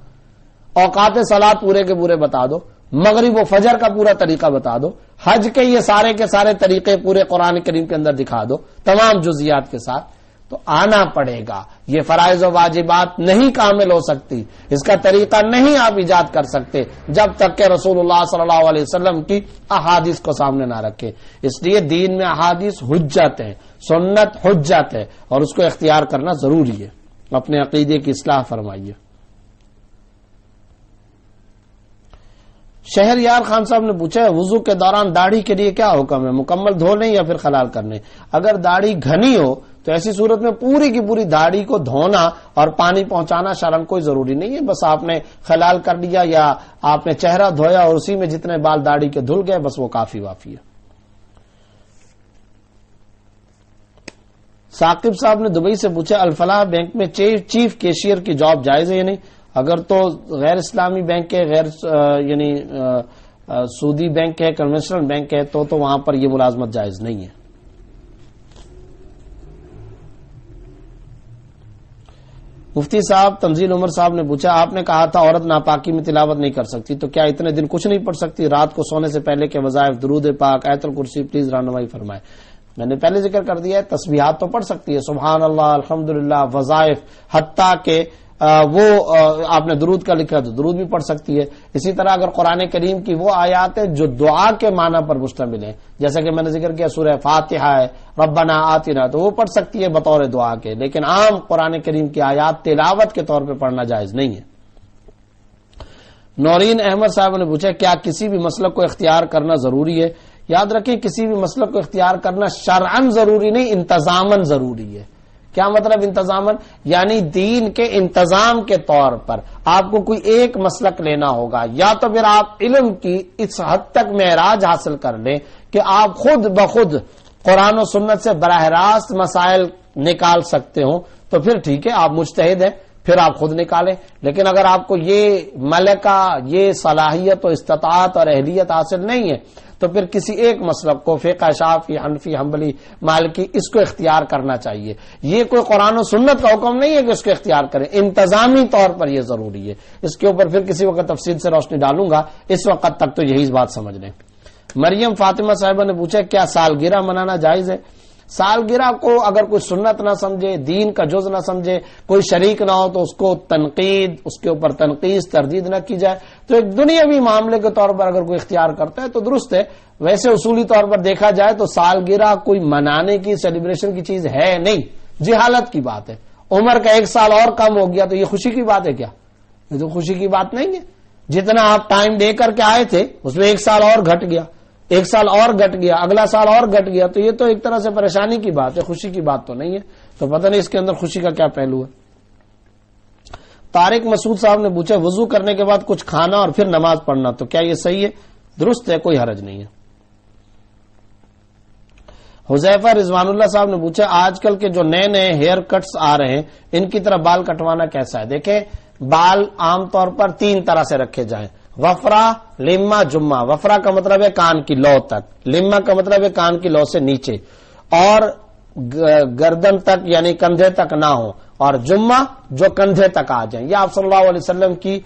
[SPEAKER 1] اوقات صلاۃ پورے کے پورے بتا دو، مغرب و فجر کا پورا طریقہ بتا دو، حج کے یہ سارے کے سارے طریقے پورے قرآن کریم کے اندر دکھا دو تمام جزیات کے ساتھ. تو آنا پڑے گا. یہ فرائض و واجبات نہیں کامل ہو سکتی، اس کا طریقہ نہیں آپ ایجاد کر سکتے جب تک کہ رسول اللہ صلی اللہ علیہ وسلم کی احادیث کو سامنے نہ رکھے. اس لیے دین میں احادیث حجت ہے، سنت حجت ہے، اور اس کو اختیار کرنا ضروری ہے. اپنے عقیدے کی اصلاح فرمائیے. شہریار خان صاحب نے پوچھا ہے وضو کے دوران داڑھی کے لیے کیا حکم ہے؟ مکمل دھو لیں یا پھر خلال کرنے؟ اگر داڑھی گھنی ہو تو ایسی صورت میں پوری کی پوری داڑھی کو دھونا اور پانی پہنچانا شرعاً کوئی ضروری نہیں ہے. بس آپ نے خلال کر لیا یا آپ نے چہرہ دھویا اور اسی میں جتنے بال داڑھی کے دھل گئے بس وہ کافی وافی ہے. ثاقب صاحب نے دبئی سے پوچھا الفلاح بینک میں چیف کیشیئر کی جاب جائز ہے یا نہیں؟ اگر تو غیر اسلامی بینک ہے، غیر یعنی سودی بینک ہے، کنونشنل بینک ہے تو وہاں پر یہ ملازمت جائز نہیں ہے. مفتی صاحب تنزیل عمر صاحب نے پوچھا آپ نے کہا تھا عورت ناپاکی میں تلاوت نہیں کر سکتی، تو کیا اتنے دن کچھ نہیں پڑھ سکتی؟ رات کو سونے سے پہلے کے وظائف، درود پاک، آیت الکرسی، پلیز رہنمائی فرمائے. میں نے پہلے ذکر کر دیا ہے، تسبیحات تو پڑھ سکتی ہے، سبحان اللہ، الحمدللہ، وظائف، حتیٰ کہ وہ آپ نے درود کا لکھا تو درود بھی پڑھ سکتی ہے۔ اسی طرح اگر قرآن کریم کی وہ آیات ہیں جو دعا کے معنی پر مشتمل ہیں، جیسا کہ میں نے ذکر کیا سورہ فاتحہ ہے، ربنا آتنا، تو وہ پڑھ سکتی ہے بطور دعا کے، لیکن عام قرآن کریم کی آیات تلاوت کے طور پہ پڑھنا جائز نہیں ہے۔ نورین احمد صاحب نے پوچھا کیا کسی بھی مسلک کو اختیار کرنا ضروری ہے؟ یاد رکھیں کسی بھی مسلک کو اختیار کرنا شرعاً ضروری نہیں، انتظاماً ضروری ہے۔ کیا مطلب انتظاماً؟ یعنی دین کے انتظام کے طور پر آپ کو کوئی ایک مسلک لینا ہوگا، یا تو پھر آپ علم کی اس حد تک معراج حاصل کر لیں کہ آپ خود بخود قرآن و سنت سے براہ راست مسائل نکال سکتے ہوں، تو پھر ٹھیک ہے، آپ مجتہد ہیں، پھر آپ خود نکالیں۔ لیکن اگر آپ کو یہ ملکہ، یہ صلاحیت و استطاعت اور اہلیت حاصل نہیں ہے، تو پھر کسی ایک مسلک کو، فقہ شافعی، حنفی، حنبلی، مالکی، اس کو اختیار کرنا چاہیے۔ یہ کوئی قرآن و سنت کا حکم نہیں ہے کہ اس کو اختیار کریں، انتظامی طور پر یہ ضروری ہے۔ اس کے اوپر پھر کسی وقت تفصیل سے روشنی ڈالوں گا، اس وقت تک تو یہی بات سمجھ لیں۔ مریم فاطمہ صاحبہ نے پوچھا کیا سالگرہ منانا جائز ہے؟ سالگرہ کو اگر کوئی سنت نہ سمجھے، دین کا جز نہ سمجھے، کوئی شریک نہ ہو، تو اس کو تنقید، اس کے اوپر تنقید، تردید نہ کی جائے۔ تو ایک دنیاوی معاملے کے طور پر اگر کوئی اختیار کرتا ہے تو درست ہے۔ ویسے اصولی طور پر دیکھا جائے تو سالگرہ کوئی منانے کی، سیلیبریشن کی چیز ہے نہیں، جہالت کی بات ہے۔ عمر کا 1 سال اور کم ہو گیا تو یہ خوشی کی بات ہے کیا؟ یہ تو خوشی کی بات نہیں ہے۔ جتنا آپ ٹائم دے کر کے آئے تھے اس میں 1 سال اور گھٹ گیا، 1 سال اور گھٹ گیا، اگلا سال اور گھٹ گیا، تو یہ تو ایک طرح سے پریشانی کی بات ہے، خوشی کی بات تو نہیں ہے۔ تو پتہ نہیں اس کے اندر خوشی کا کیا پہلو ہے۔ طارق مسعود صاحب نے پوچھا وضو کرنے کے بعد کچھ کھانا اور پھر نماز پڑھنا، تو کیا یہ صحیح ہے؟ درست ہے، کوئی حرج نہیں ہے۔ حذیفہ رضوان اللہ صاحب نے پوچھا آج کل کے جو نئے نئے ہیئر کٹس آ رہے ہیں، ان کی طرح بال کٹوانا کیسا ہے؟ دیکھیں، بال عام طور پر 3 طرح سے رکھے جائیں، وفرا، لما، جمہ۔ وفرا کا مطلب ہے کان کی لو تک، لما کا مطلب ہے کان کی لو سے نیچے، اور گردن تک یعنی کندھے تک نہ ہو، اور جمہ جو کندھے تک آ جائیں۔ یہ آپ صلی اللہ علیہ وسلم کی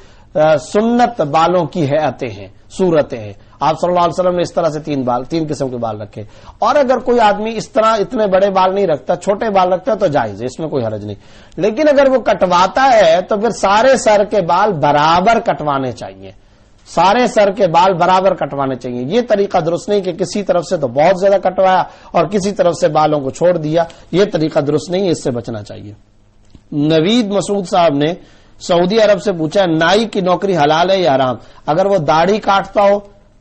[SPEAKER 1] سنت بالوں کی حیاتیں ہیں، صورتیں ہیں۔ آپ صلی اللہ علیہ وسلم نے اس طرح سے 3 قسم کے بال رکھے۔ اور اگر کوئی آدمی اس طرح اتنے بڑے بال نہیں رکھتا، چھوٹے بال رکھتا ہے تو جائز ہے، اس میں کوئی حرج نہیں۔ لیکن اگر وہ کٹواتا ہے تو پھر سارے سر کے بال برابر کٹوانے چاہیے، سارے سر کے بال برابر کٹوانے چاہیے۔ یہ طریقہ درست نہیں کہ کسی طرف سے تو بہت زیادہ کٹوایا اور کسی طرف سے بالوں کو چھوڑ دیا، یہ طریقہ درست نہیں ہے، اس سے بچنا چاہیے۔ نوید مسعود صاحب نے سعودی عرب سے پوچھا نائی کی نوکری حلال ہے یا حرام؟ اگر وہ داڑھی کاٹتا ہو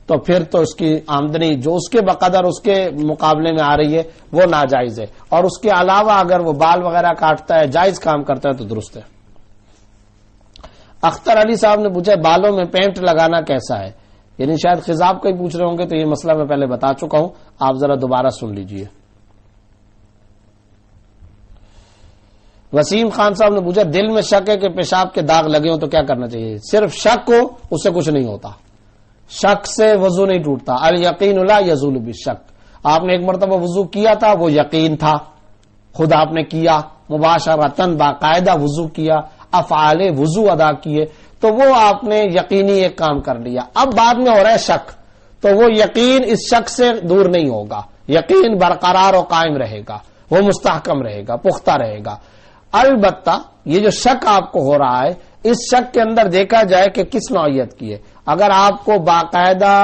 [SPEAKER 1] تو پھر تو اس کی آمدنی جو اس کے بقدر اس کے مقابلے میں آ رہی ہے وہ ناجائز ہے، اور اس کے علاوہ اگر وہ بال وغیرہ کاٹتا ہے، جائز کام کرتا ہے تو درست ہے۔ اختر علی صاحب نے پوچھا بالوں میں پینٹ لگانا کیسا ہے؟ یعنی شاید خضاب کا ہی پوچھ رہے ہوں گے، تو یہ مسئلہ میں پہلے بتا چکا ہوں، آپ ذرا دوبارہ سن لیجئے۔ وسیم خان صاحب نے پوچھا دل میں شک ہے کہ پیشاب کے داغ لگے ہوں تو کیا کرنا چاہیے؟ صرف شک ہو، اس سے کچھ نہیں ہوتا، شک سے وضو نہیں ٹوٹتا۔ الیقین لا یزول بالشک۔ آپ نے ایک مرتبہ وضو کیا تھا، وہ یقین تھا، خود آپ نے کیا، مباشرتاً باقاعدہ وضو کیا، افعال وضو ادا کیے، تو وہ آپ نے یقینی ایک کام کر لیا۔ اب بعد میں ہو رہا ہے شک، تو وہ یقین اس شک سے دور نہیں ہوگا، یقین برقرار و قائم رہے گا، وہ مستحکم رہے گا، پختہ رہے گا۔ البتہ یہ جو شک آپ کو ہو رہا ہے، اس شک کے اندر دیکھا جائے کہ کس نوعیت کی ہے۔ اگر آپ کو باقاعدہ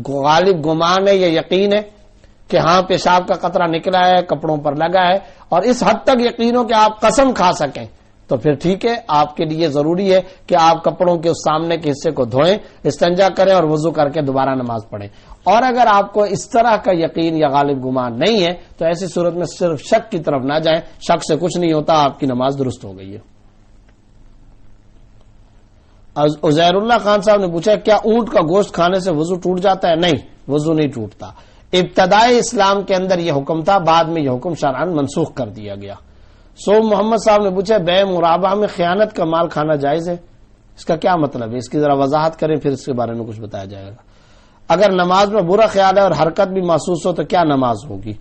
[SPEAKER 1] غالب گمان ہے یا یقین ہے کہ ہاں پیشاب کا قطرہ نکلا ہے، کپڑوں پر لگا ہے، اور اس حد تک یقین ہو کہ آپ قسم کھا سکیں، تو پھر ٹھیک ہے، آپ کے لیے ضروری ہے کہ آپ کپڑوں کے اس سامنے کے حصے کو دھوئیں، استنجا کریں اور وضو کر کے دوبارہ نماز پڑھیں۔ اور اگر آپ کو اس طرح کا یقین یا غالب گمان نہیں ہے تو ایسی صورت میں صرف شک کی طرف نہ جائیں، شک سے کچھ نہیں ہوتا، آپ کی نماز درست ہو گئی ہے۔ عزیر اللہ خان صاحب نے پوچھا کیا اونٹ کا گوشت کھانے سے وضو ٹوٹ جاتا ہے؟ نہیں، وضو نہیں ٹوٹتا۔ ابتدائی اسلام کے اندر یہ حکم تھا، بعد میں یہ حکم شرعاً منسوخ کر دیا گیا۔ محمد صاحب نے پوچھا بے مرابہ میں خیانت کا مال کھانا جائز ہے؟ اس کا کیا مطلب ہے؟ اس کی ذرا وضاحت کریں، پھر اس کے بارے میں کچھ بتایا جائے گا۔ اگر نماز میں برا خیال ہے اور حرکت بھی محسوس ہو تو کیا نماز ہوگی؟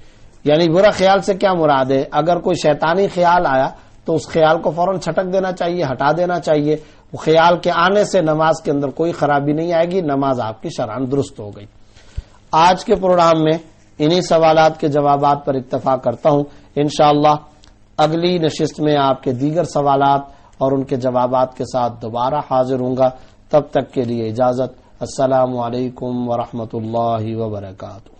[SPEAKER 1] یعنی برا خیال سے کیا مراد ہے؟ اگر کوئی شیطانی خیال آیا تو اس خیال کو فوراً چھٹک دینا چاہیے، ہٹا دینا چاہیے۔ وہ خیال کے آنے سے نماز کے اندر کوئی خرابی نہیں آئے گی، نماز آپ کی شرعاً درست ہو گئی۔ آج کے پروگرام میں انہی سوالات کے جوابات پر اکتفا کرتا ہوں. انشاءاللہ اگلی نشست میں آپ کے دیگر سوالات اور ان کے جوابات کے ساتھ دوبارہ حاضر ہوں گا. تب تک کے لیے اجازت. السلام علیکم ورحمۃ اللہ وبرکاتہ.